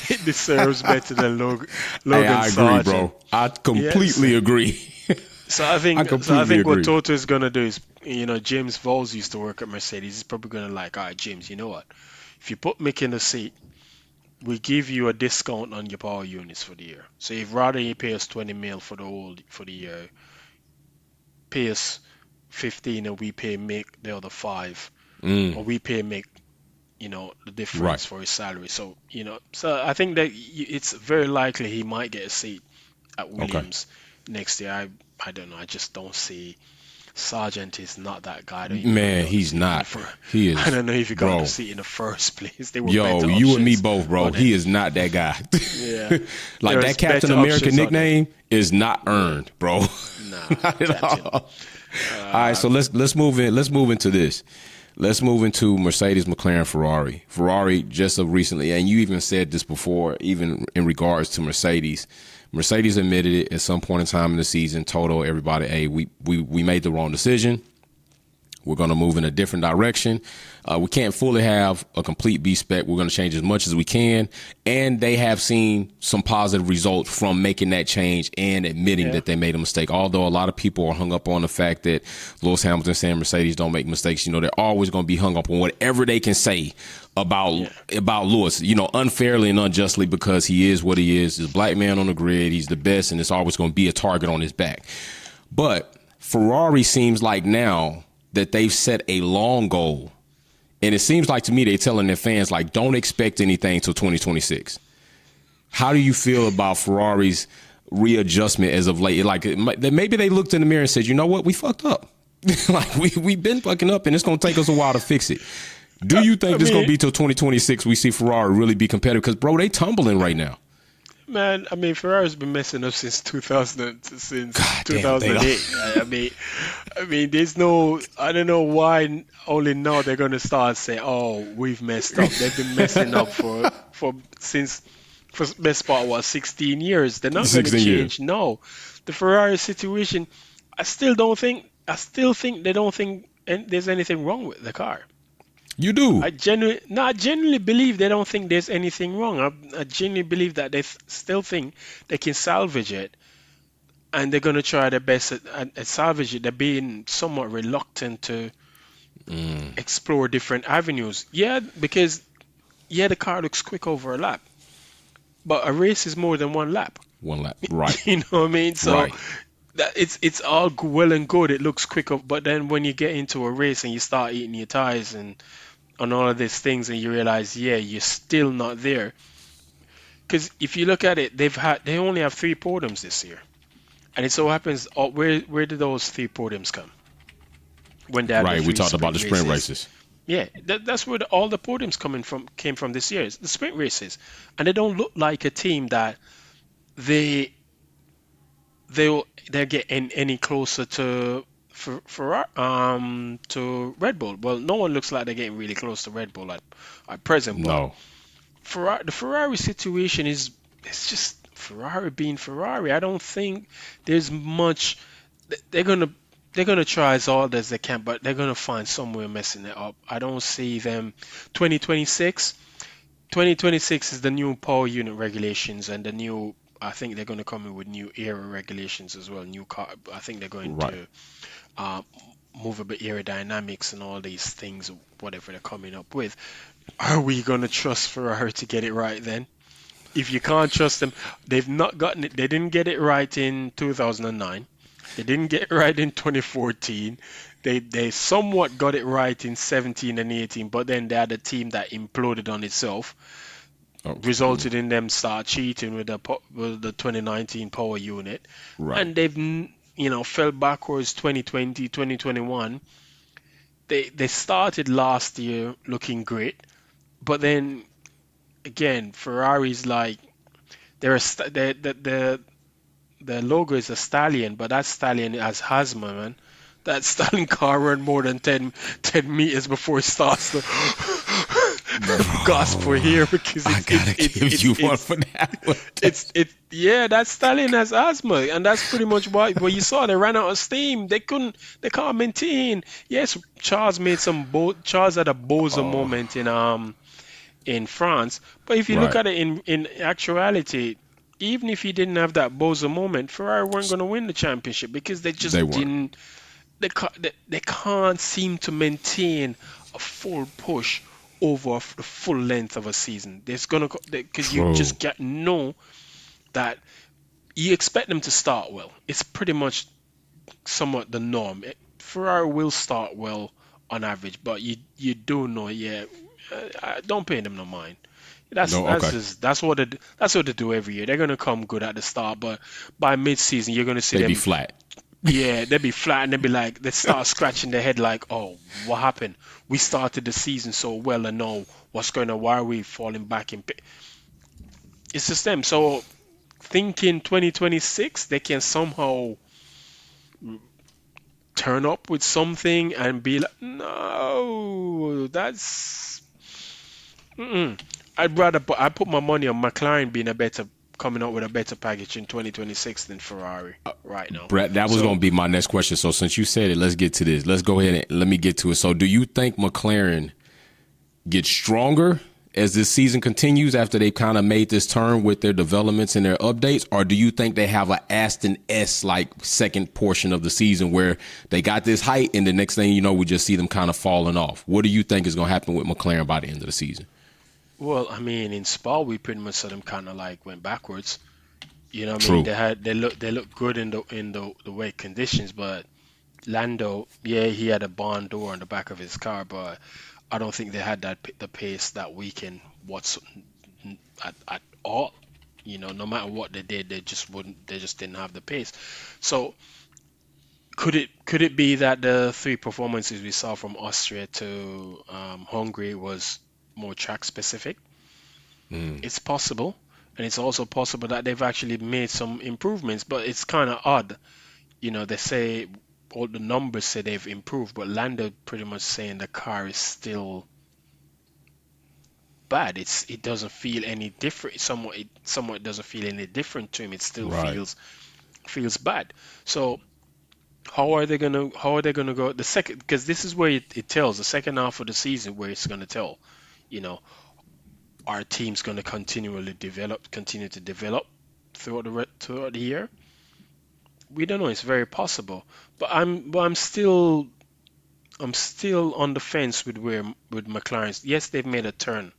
It deserves better than Logan I agree, Sargent. bro. I completely agree. So I think what Toto is gonna do is, James Voles used to work at Mercedes. He's probably gonna all right, James, you know what? If you put Mick in the seat, we give you a discount on your power units for the year. So if rather you pay us 20 mil for the year, pay us 15 and we pay Mick the other 5, or we pay Mick, the difference for his salary. So so I think that it's very likely he might get a seat at Williams next year. I don't know. I just don't see. Sargent is not that guy. Man, he's not. He is. I don't know if he got a seat in the first place. They were you and me both, bro. He is not that guy. Yeah. Like that Captain America nickname is not earned, bro. Nah, not at all. All right, so let's move in. Let's move into this. Let's move into Mercedes, McLaren, Ferrari. Ferrari just recently, and you even said this before, even in regards to Mercedes. Mercedes admitted it at some point in time in the season, told everybody, hey, we made the wrong decision. We're going to move in a different direction. We can't fully have a complete B spec. We're going to change as much as we can. And they have seen some positive results from making that change and admitting that they made a mistake. Although a lot of people are hung up on the fact that Lewis Hamilton saying Mercedes don't make mistakes. You know, they're always going to be hung up on whatever they can say about Lewis, you know, unfairly and unjustly, because he is what he is. He's a black man on the grid. He's the best, and it's always going to be a target on his back. But Ferrari seems like now that they've set a long goal. And it seems like to me they're telling their fans, like, don't expect anything till 2026. How do you feel about Ferrari's readjustment as of late? Like, maybe they looked in the mirror and said, you know what, we fucked up. Like, we've been fucking up, and it's going to take us a while to fix it. Do you think this is going to be till 2026 we see Ferrari really be competitive? Because, bro, they tumbling right now. Man, I mean, Ferrari's been messing up since 2008. I mean, there's no, I don't know why only now they're gonna start saying, "Oh, we've messed up." They've been messing up for best part, what, 16 years. They're not gonna change. No, the Ferrari situation, I still think they don't think there's anything wrong with the car. You do? I genuinely believe they don't think there's anything wrong. I genuinely believe that they still think they can salvage it, and they're going to try their best at salvage it. They're being somewhat reluctant to explore different avenues. Yeah, because, the car looks quick over a lap, but a race is more than one lap. One lap, right. You know what I mean? So that it's all well and good. It looks quick, but then when you get into a race and you start eating your tires and on all of these things, and you realize, you're still not there. Because if you look at it, they only have 3 podiums this year, and it so happens, where did those 3 podiums come? When they had we talked about the sprint races. Yeah, that's where all the podiums came from this year. It's the sprint races, and they don't look like a team that they're getting any closer to to Red Bull. Well, no one looks like they're getting really close to Red Bull at present. No. But the Ferrari situation it's just Ferrari being Ferrari. I don't think there's much. They're gonna try as hard as they can, but they're gonna find somewhere messing it up. I don't see them 2026. 2026 is the new power unit regulations and the new. I think they're going to come in with new aero regulations as well. New car. I think they're going to move a bit aerodynamics and all these things, whatever they're coming up with. Are we going to trust Ferrari to get it right then? If you can't trust them, they've not gotten it. They didn't get it right in 2009. They didn't get it right in 2014. They somewhat got it right in 17 and 18, but then they had a team that imploded on itself. Resulted in them start cheating with the 2019 power unit, and they've fell backwards 2020, 2021. They started last year looking great, but then again, Ferrari's like the logo is a stallion, but that stallion has asthma, man. That stallion car run more than 10 meters before it starts to gasp for here, because I gotta give you one for that one. That stallion has asthma, and that's pretty much why. Well, you saw they ran out of steam. They can't maintain. Yes, Charles had a Bozo moment in France, but if you look at it in actuality, even if he didn't have that Bozo moment, Ferrari weren't going to win the championship, because they didn't. They can't seem to maintain a full push over the full length of a season. Because you just know that you expect them to start well. It's pretty much somewhat the norm. Ferrari will start well on average, but you do know, don't pay them no mind. That's what they do every year. They're gonna come good at the start, but by mid-season you're gonna see them be flat. Yeah, they'd be flat, and they'd be like, they start scratching their head like, oh, what happened? We started the season so well, and now what's going on? Why are we falling back in? It's just them. So thinking 2026, they can somehow turn up with something and be like, no, that's. I'd put my money on McLaren being a better coming up with a better package in 2026 than Ferrari right now. Brett, that was going So to be my next question. So since you said it, let's get to this. Let's go ahead and let me get to it. So do you think McLaren gets stronger as this season continues after they kind of made this turn with their developments and their updates? Or do you think they have a Aston S like second portion of the season where they got this height and the next thing you know, we just see them kind of falling off? What do you think is going to happen with McLaren by the end of the season? well, I mean, in Spa we pretty much saw them kind of like went backwards. You know what I mean? True. They look good in the wet conditions, but Lando, yeah, he had a barn door on the back of his car, but I don't think they had the pace that weekend at all. No matter what they did, they just didn't have the pace. So could it be that the three performances we saw from Austria to Hungary was more track specific? Mm, It's possible, and it's also possible that they've actually made some improvements, but it's kind of odd. They say all the numbers say they've improved, but Lando pretty much saying the car is still bad. It doesn't feel any different. Somewhat doesn't feel any different to him. It still right. feels bad. So how are they gonna go the second? Because this is where it tells the second half of the season where it's gonna tell. You know, our team's gonna continue to develop throughout the year. We don't know. It's very possible, but I'm still on the fence with McLaren's. Yes, they've made a turn,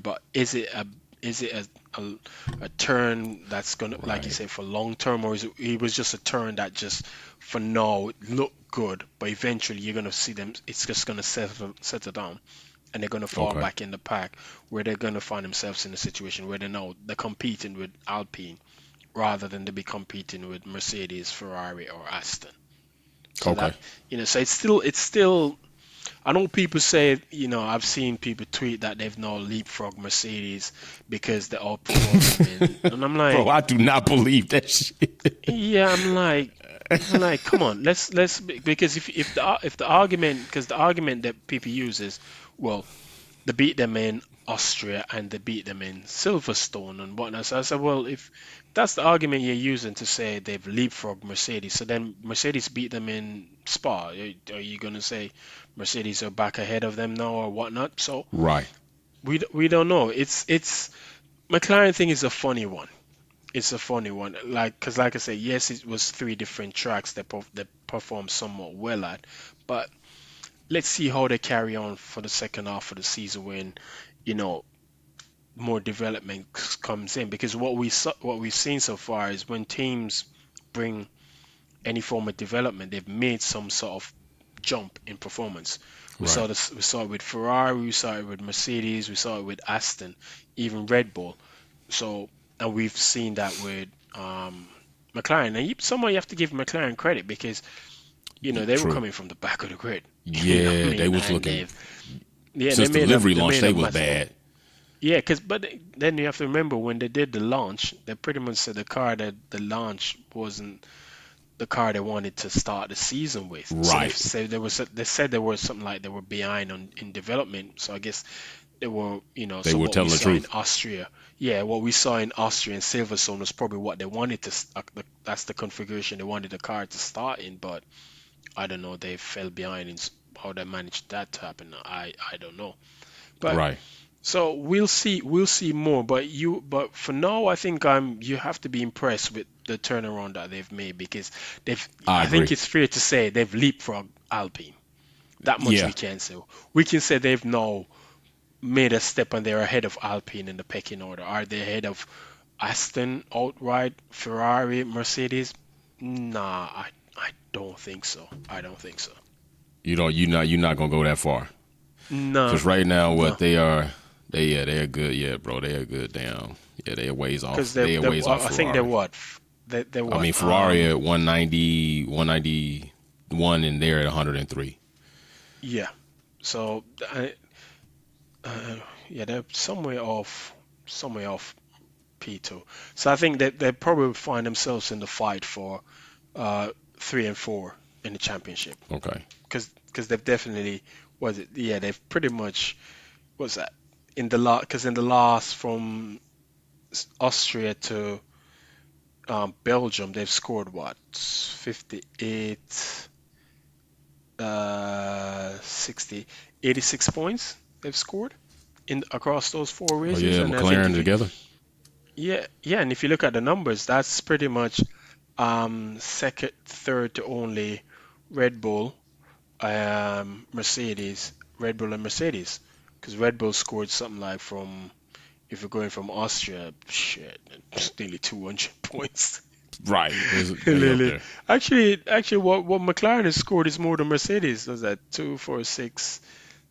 but is it a turn that's gonna, like you Right. say, for long term, or is it was just a turn that just for now look good, but eventually you're gonna see them. It's just gonna settle down, and they're gonna fall Okay. back in the pack, where they're gonna find themselves in a situation where they know they're competing with Alpine rather than to be competing with Mercedes, Ferrari, or Aston. So Okay. so it's still. I know people say, I've seen people tweet that they've now leapfrogged Mercedes because they outperform them and I'm Bro, like, I do not believe that shit. yeah, I'm like, come on, because if the argument, because the argument that people use is, well, they beat them in Austria and they beat them in Silverstone and whatnot. So I said, well, if that's the argument you're using to say they've leapfrogged Mercedes, so then Mercedes beat them in Spa. Are you going to say Mercedes are back ahead of them now or whatnot? So Right. we don't know. It's McLaren thing is a funny one. It's a funny one, because like I said, yes, it was three different tracks that performed somewhat well at, but let's see how they carry on for the second half of the season when you know more development comes in, because what we've seen so far is when teams bring any form of development, they've made some sort of jump in performance. Right. We saw it with Ferrari, we saw it with Mercedes, we saw it with Aston, even Red Bull. So, and we've seen that with McLaren. And somehow you have to give McLaren credit, because they were True. coming from the back of the grid. You know what I Yeah, they mean? was And looking they've yeah, since the livery they launch. made a They was massive. bad. Yeah, then you have to remember when they did the launch, they pretty much said the car that the launch wasn't the car they wanted to start the season with. So Right. they said there was something like they were behind in development. So I guess they were, They so were what we telling the saw in truth. Austria, yeah, what we saw in Austria and Silverstone was probably what they wanted that's the configuration they wanted the car to start in. But I don't know, they fell behind in how they managed that to happen. I don't know. But Right. so we'll see more, but for now I think you have to be impressed with the turnaround that they've made, because I I think agree. it's fair to say they've leapfrogged Alpine. That much Yeah. we can say. We can say they've now made a step and they're ahead of Alpine in the pecking order. Are they ahead of Aston outright, Ferrari, Mercedes? Nah, I don't think so. I don't think so. You're not gonna go that far. Nah, Cause right now, no. what they are, they're good. Yeah, bro, they are good. Damn. Yeah, they are ways Because off. They are ways off I think they're Ferrari. what? They're I what? mean, Ferrari at 190, 191, and they're at 103. Yeah. So, yeah, they're somewhere off P2. So I think that they probably find themselves in the fight for 3 and 4 in the championship, Okay. because they've definitely, was it? Yeah, they've pretty much, what's that? In the last, because in the last from Austria to Belgium, they've scored what? 58, 60, 86 points they've scored in across those four Oh races. yeah, And I think McLaren if you, together. yeah, and if you look at the numbers, that's pretty much second, third to only Red Bull, Mercedes, Red Bull and Mercedes, because Red Bull scored something like from, if you're going from Austria, shit, it's nearly 200 points. Right. They up Literally. there. Actually, what McLaren has scored is more than Mercedes. Was that 2, 4, 6,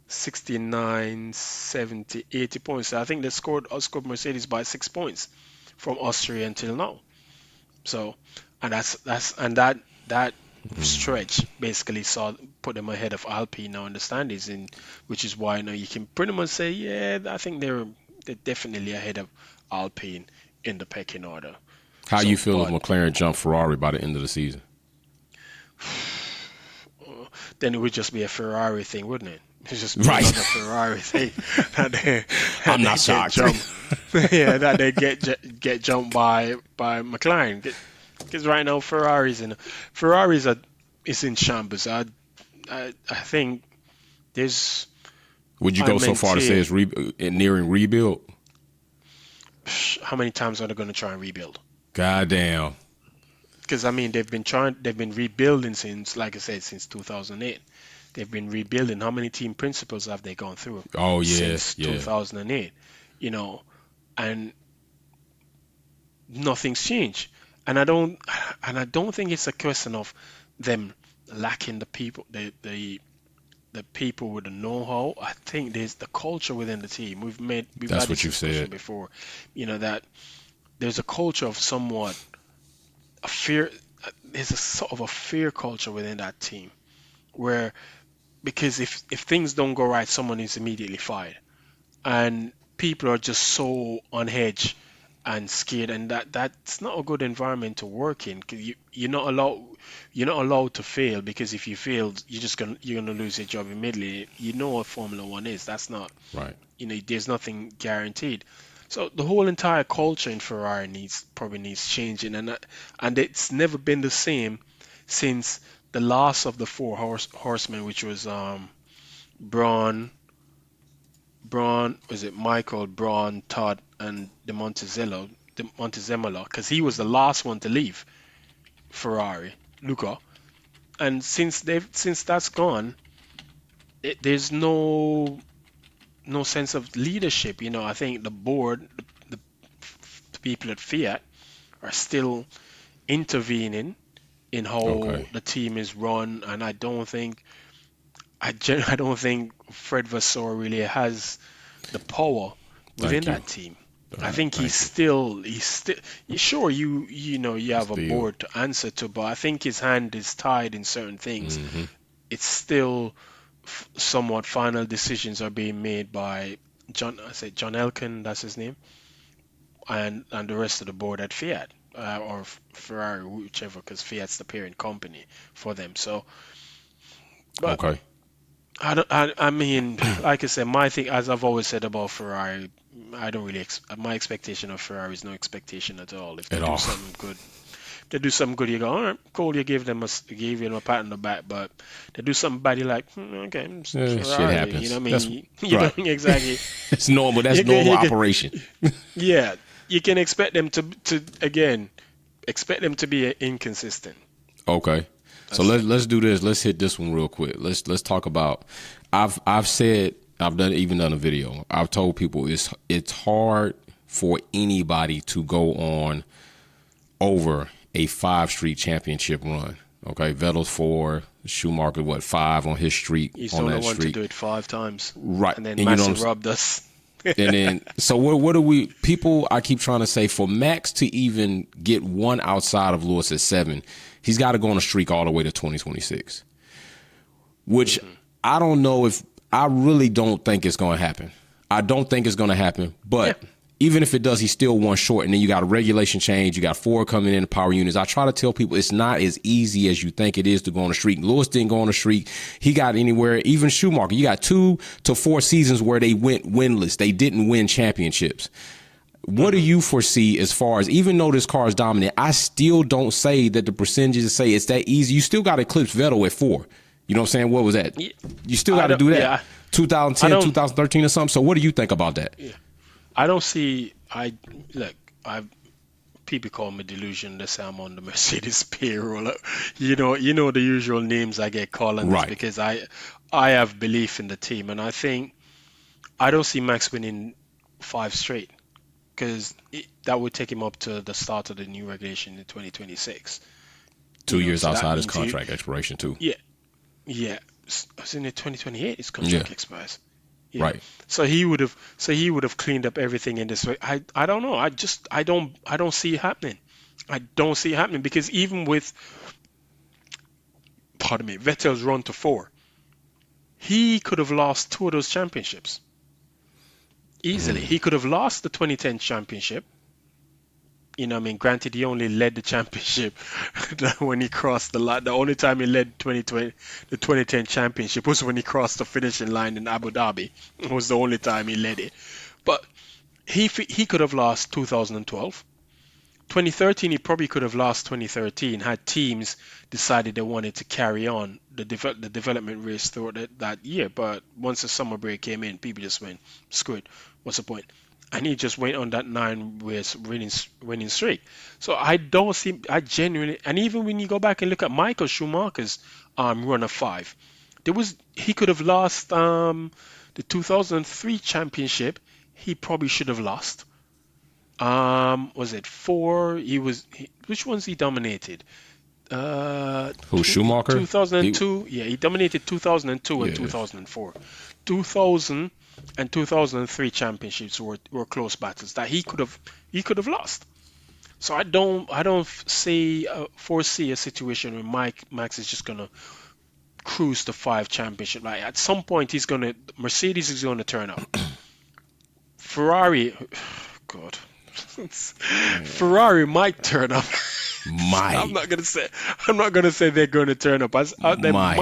69, 70, 80 points? So I think they outscored Mercedes by 6 points from Austria until now. So, and that stretch basically put them ahead of Alpine now in the standings, in which is why now you can pretty much say, yeah, I think they're definitely ahead of Alpine in the pecking order. How you So, feel if but McLaren jump Ferrari by the end of the season? then it would just be a Ferrari thing, wouldn't it? It'd just be Right. another Ferrari thing that they, that I'm they not get shocked. jumped. Yeah, that they get jumped by McLaren. Because right now Ferraris are is in shambles. I think there's Would you I go so far to say maintain it's nearing rebuild? how many times are they going to try and rebuild? God damn. Because I mean they've been rebuilding since, like I said, since 2008. They've been rebuilding. How many team principals have they gone through Oh yeah, since yeah. 2008? You know, and nothing's changed. And I don't think it's a question of them lacking the people with the know-how. I think there's the culture within the team. We've That's had what this you discussion said. before, that there's a culture of somewhat a fear. There's a sort of a fear culture within that team where, because if things don't go right, someone is immediately fired, and people are just so on edge and scared, and that's not a good environment to work in, because you're not allowed to fail, because if you fail, you're gonna lose your job immediately. You know what Formula One is. That's not, Right. there's nothing guaranteed. So the whole entire culture in Ferrari probably needs changing, and it's never been the same since the last of the four horsemen, which was Braun, was it Michael, Braun, Todd, and the Montezemolo, because he was the last one to leave Ferrari, Luca. And since that's gone, there's no sense of leadership. I think the board, the people at Fiat, are still intervening in how Okay. the team is run, and I don't think Fred Vasseur really has the power within Thank you. that team. All I right. think Thank you. he's still sure you have a Still. board to answer to, but I think his hand is tied in certain things. Hmm. It's still somewhat final decisions are being made by John Elkann, that's his name, and the rest of the board at Fiat, or Ferrari, whichever, because Fiat's the parent company for them. So, but Okay. I mean, like I said, my thing, as I've always said about Ferrari, I don't really my expectation of Ferrari is no expectation at all. If they At do all. something good, you go, all right, cool, you give them a pat on the back. But they do something bad, you're like, okay, it's Shit Ferrari. You know happens. what I That's mean? You right. don't exactly. It's normal. That's You can, normal you can, operation. yeah, you can expect them to again expect them to be inconsistent. Okay. So That's it. let's do this. Let's hit this one real quick. Let's talk about. I've said, I've done a video. I've told people it's hard for anybody to go on over a 5 street championship run. Okay, Vettel's 4, Schumacher 5 on his streak, He's the on only that one to streak. do it 5 times, Right, and then and you know what Massa I'm saying. robbed us. And then, so what do we, people, I keep trying to say, for Max to even get one outside of Lewis at 7, he's got to go on a streak all the way to 2026, which I don't know if, I really don't think it's going to happen. I don't think it's going to happen, Yeah, but even if it does, he's still one short. And then you got a regulation change. You got Ford coming in, the power units. I try to tell people it's not as easy as you think it is to go on a streak. Lewis didn't go on a streak. He got anywhere. Even Schumacher, you got 2 to 4 seasons where they went winless. They didn't win championships. What do you foresee as far as, even though this car is dominant, I still don't say that the percentages say it's that easy. You still got to eclipse Vettel at 4. You know what I'm saying? What was that? Yeah, You still I got to don't. do that. Yeah, I 2010, don't. 2013 or something. So what do you think about that? Yeah, I don't see. I look. I People call me delusion. They say I'm on the Mercedes payroll. You know the usual names I get called on this Right. because I have belief in the team, and I think I don't see Max winning 5 straight because that would take him up to the start of the new regulation in 2026. 2 years So that outside his means contract expiration too. yeah, yeah. It's in the 2028 his Yeah. contract expires. Yeah. Right. So he would have cleaned up everything in this way. I don't know. I don't see it happening. I don't see it happening because even with, pardon me, Vettel's run to 4, he could have lost 2 of those championships easily. He could have lost the 2010 championship. I mean, granted, he only led the championship when he crossed the line. The only time he led the 2010 championship was when he crossed the finishing line in Abu Dhabi. It was the only time he led it. But he could have lost 2012. 2013, he probably could have lost 2013 had teams decided they wanted to carry on the development race throughout that year. But once the summer break came in, people just went, screw it, what's the point? And he just went on that 9 race winning streak. So I don't see, I genuinely, and even when you go back and look at Michael Schumacher's run of 5, he could have lost the 2003 championship. He probably should have lost. Was it 4? Which ones he dominated? Who, Schumacher? 2002. Yeah, he dominated 2002 and Yeah. 2004. 2000 and 2003 championships were close battles that he could have lost. So I don't foresee a situation where Max is just gonna cruise to 5 championship. Like at some point Mercedes is gonna turn up. Ferrari, God, Ferrari might turn up. I'm Might. not gonna say I'm not gonna say they're going to turn up. They Might.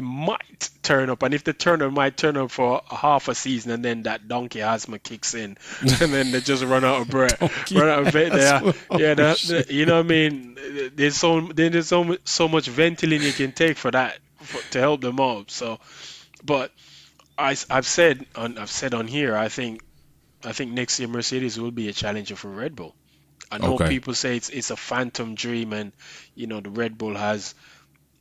might turn up, and if they turn up, might turn up for half a season, and then that donkey asthma kicks in, and then they just run out of breath, run out of breath. Yeah, you know what I mean. There's so much Ventolin you can take for that to help them out. So, but I've said on here, I think next year Mercedes will be a challenger for Red Bull. I know Okay. people say it's a phantom dream, and the Red Bull has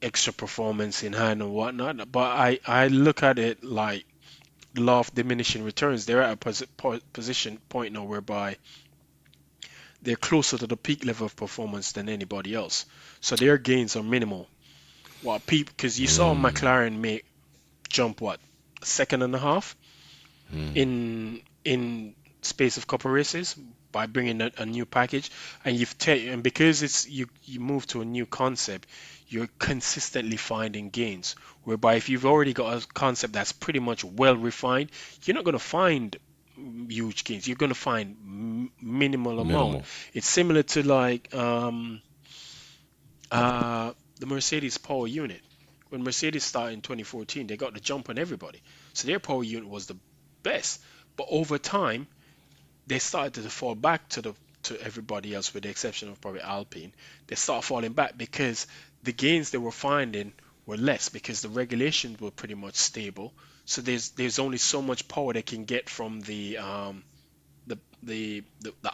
extra performance in hand and whatnot. But I look at it like the law of diminishing returns. They're at a position point now whereby they're closer to the peak level of performance than anybody else. So their gains are minimal. While people, because you saw McLaren make jump a second and a half in space of couple races by bringing a new package, and and because you move to a new concept, you're consistently finding gains, whereby if you've already got a concept that's pretty much well refined, you're not going to find huge gains. You're going to find minimal amount. Minimal. It's similar to like the Mercedes power unit. When Mercedes started in 2014, they got the jump on everybody, so their power unit was the best. But over time, they started to fall back to everybody else, with the exception of probably Alpine. They start falling back because the gains they were finding were less because the regulations were pretty much stable. So there's only so much power they can get from the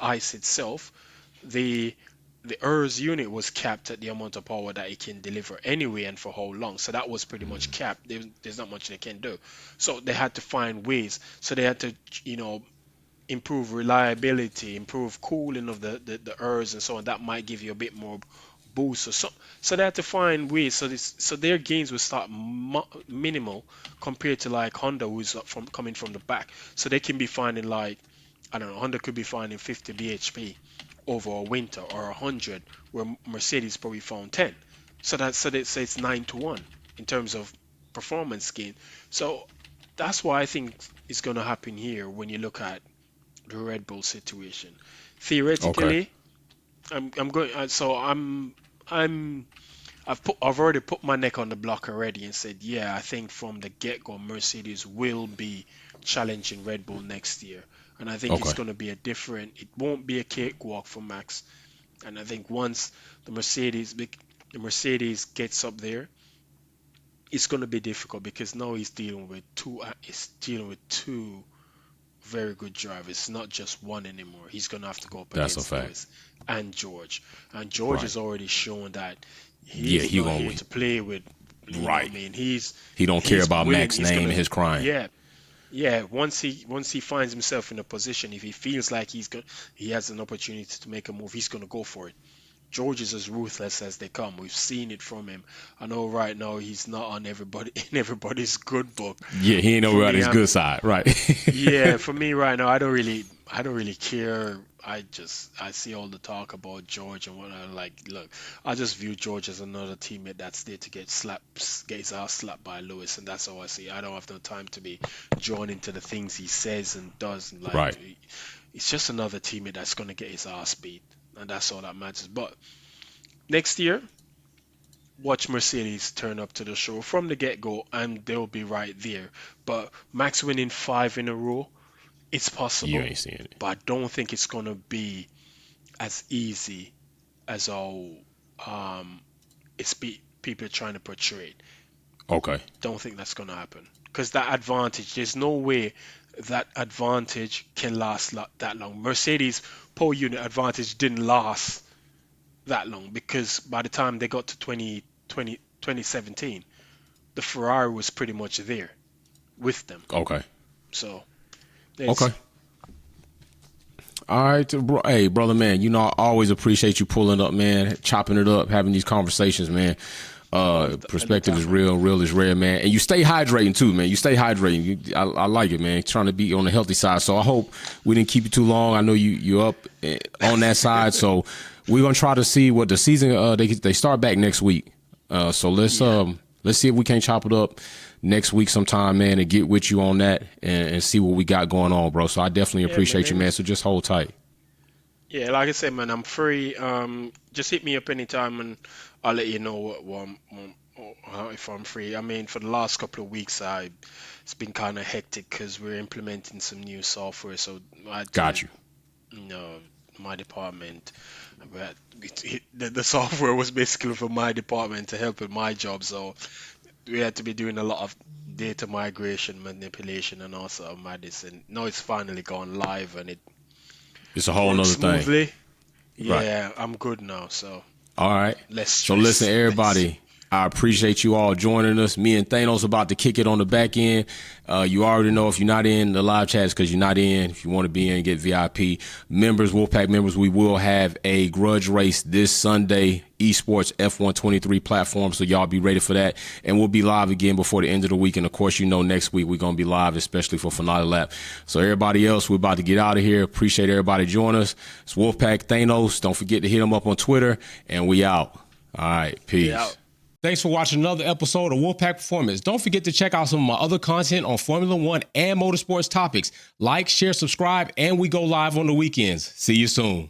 ice itself. The ERS unit was capped at the amount of power that it can deliver anyway, and for how long. So that was pretty much capped. There's not much they can do. So they had to find ways. So they had to, improve reliability, improve cooling of the ERS and so on. That might give you a bit more boost or so. So they had to find ways. So their gains will start minimal compared to like Honda, who's coming from the back. So they can be finding like, I don't know, Honda could be finding 50 bhp over a winter, or 100, where Mercedes probably found 10. So they say it's 9 to 1 in terms of performance gain. So that's why I think it's going to happen here when you look at the Red Bull situation. Okay. Theoretically, I'm going. So I'm I've already put my neck on the block already and said, yeah, I think from the get-go, Mercedes will be challenging Red Bull next year. And I think it's Okay. going to be it won't be a cakewalk for Max. And I think once the Mercedes gets up there, it's going to be difficult because now he's dealing with two very good drivers, not just one anymore. He's going to have to go up That's a against fact. Lewis and George. And George Right. has already shown that Yeah, he's he not gonna here to play with, you know what I right. mean? He don't care He's about willing, Mac's he's name going and to, his crying. yeah. Yeah, once he finds himself in a position, if he feels like he has an opportunity to make a move, he's gonna go for it. George is as ruthless as they come. We've seen it from him. I know right now he's not on everybody in everybody's good book. Yeah, he ain't For over on me, his good side. Right. yeah, for me right now, I don't really care. I see all the talk about George and what I like. Look, I just view George as another teammate that's there to get his ass slapped by Lewis, and that's how I see. I don't have no time to be drawn into the things he says and does. And Right. it's just another teammate that's gonna get his ass beat, and that's all that matters. But next year, watch Mercedes turn up to the show from the get-go, and they'll be right there. But Max winning 5 in a row, it's You possible, ain't seeing it. but I don't think it's gonna be as easy as how people are trying to portray it. Okay. Don't think that's gonna happen because that advantage, there's no way that advantage can last that long. Mercedes pole unit advantage didn't last that long because by the time they got to 2017, the Ferrari was pretty much there with them. Okay. So let's Okay. see. All right, hey, brother, man. You know, I always appreciate you pulling up, man, chopping it up, having these conversations, man. Perspective Anytime, is man. real, real is rare, man. And you stay hydrating too, man. You stay hydrating. I like it, man. Trying to be on the healthy side. So I hope we didn't keep you too long. I know you're up on that side. So we're gonna try to see what the season. They start back next week. So let's see if we can chop it up next week sometime, man, and get with you on that and see what we got going on, bro. So I definitely Yeah, man. appreciate you, man. So just hold tight. Yeah, like I said, man, I'm free. Just hit me up anytime, and I'll let you know if I'm free. I mean, for the last couple of weeks, it's been kind of hectic because we're implementing some new software. So I had Got to, you. you know, my department, but the software was basically for my department to help with my job. So we had to be doing a lot of data migration, manipulation, and also madness. And now it's finally gone live, and it It's a whole works nother thing. smoothly. Right. Yeah, I'm good now, so All right. less So listen, stress. everybody. I appreciate you all joining us. Me and Thanos about to kick it on the back end. You already know if you're not in the live chats because you're not in. If you want to be in, get VIP members, Wolfpack members. We will have a grudge race this Sunday, esports F123 platform. So y'all be ready for that, and we'll be live again before the end of the week. And of course, you know next week we're gonna be live, especially for finale lap. So everybody else, we're about to get out of here. Appreciate everybody joining us. It's Wolfpack Thanos. Don't forget to hit him up on Twitter, and we out. All right, peace. Yeah. Thanks for watching another episode of Wolfpack Performance. Don't forget to check out some of my other content on Formula One and motorsports topics. Like, share, subscribe, and we go live on the weekends. See you soon.